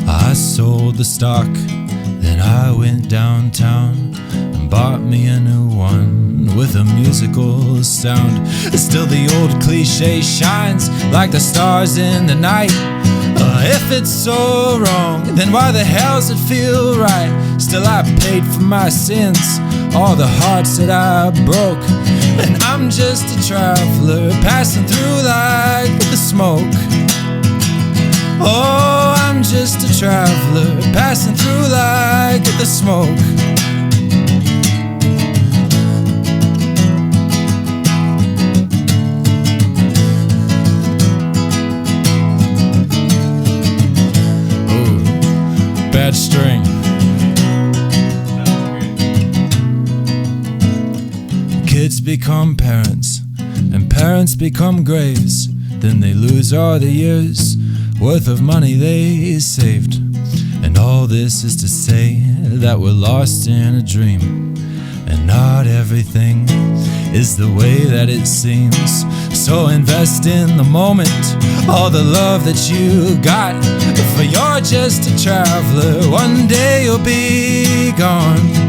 I sold the stock, then I went downtown and bought me a new one with a musical sound. Still the old cliche shines like the stars in the night. If it's so wrong, then why the hell's it feel right? Still I paid for my sins, all the hearts that I broke. And I'm just a traveler passing through like the smoke. Oh, I'm just a traveler passing through like the smoke. Ooh, bad string. Kids become parents, and parents become graves. Then they lose all the years worth of money they saved. And all this is to say that we're lost in a dream, and not everything is the way that it seems. So invest in the moment, all the love that you got, for you're just a traveler, one day you'll be gone.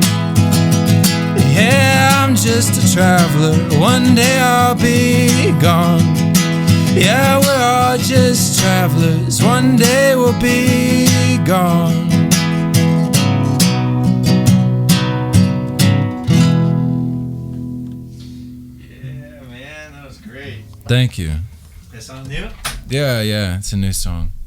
Yeah, I'm just a traveler, one day I'll be gone. Yeah, we're all just travelers, one day we'll be gone. Yeah, man, that was great. Thank you. That song new? Yeah, it's a new song.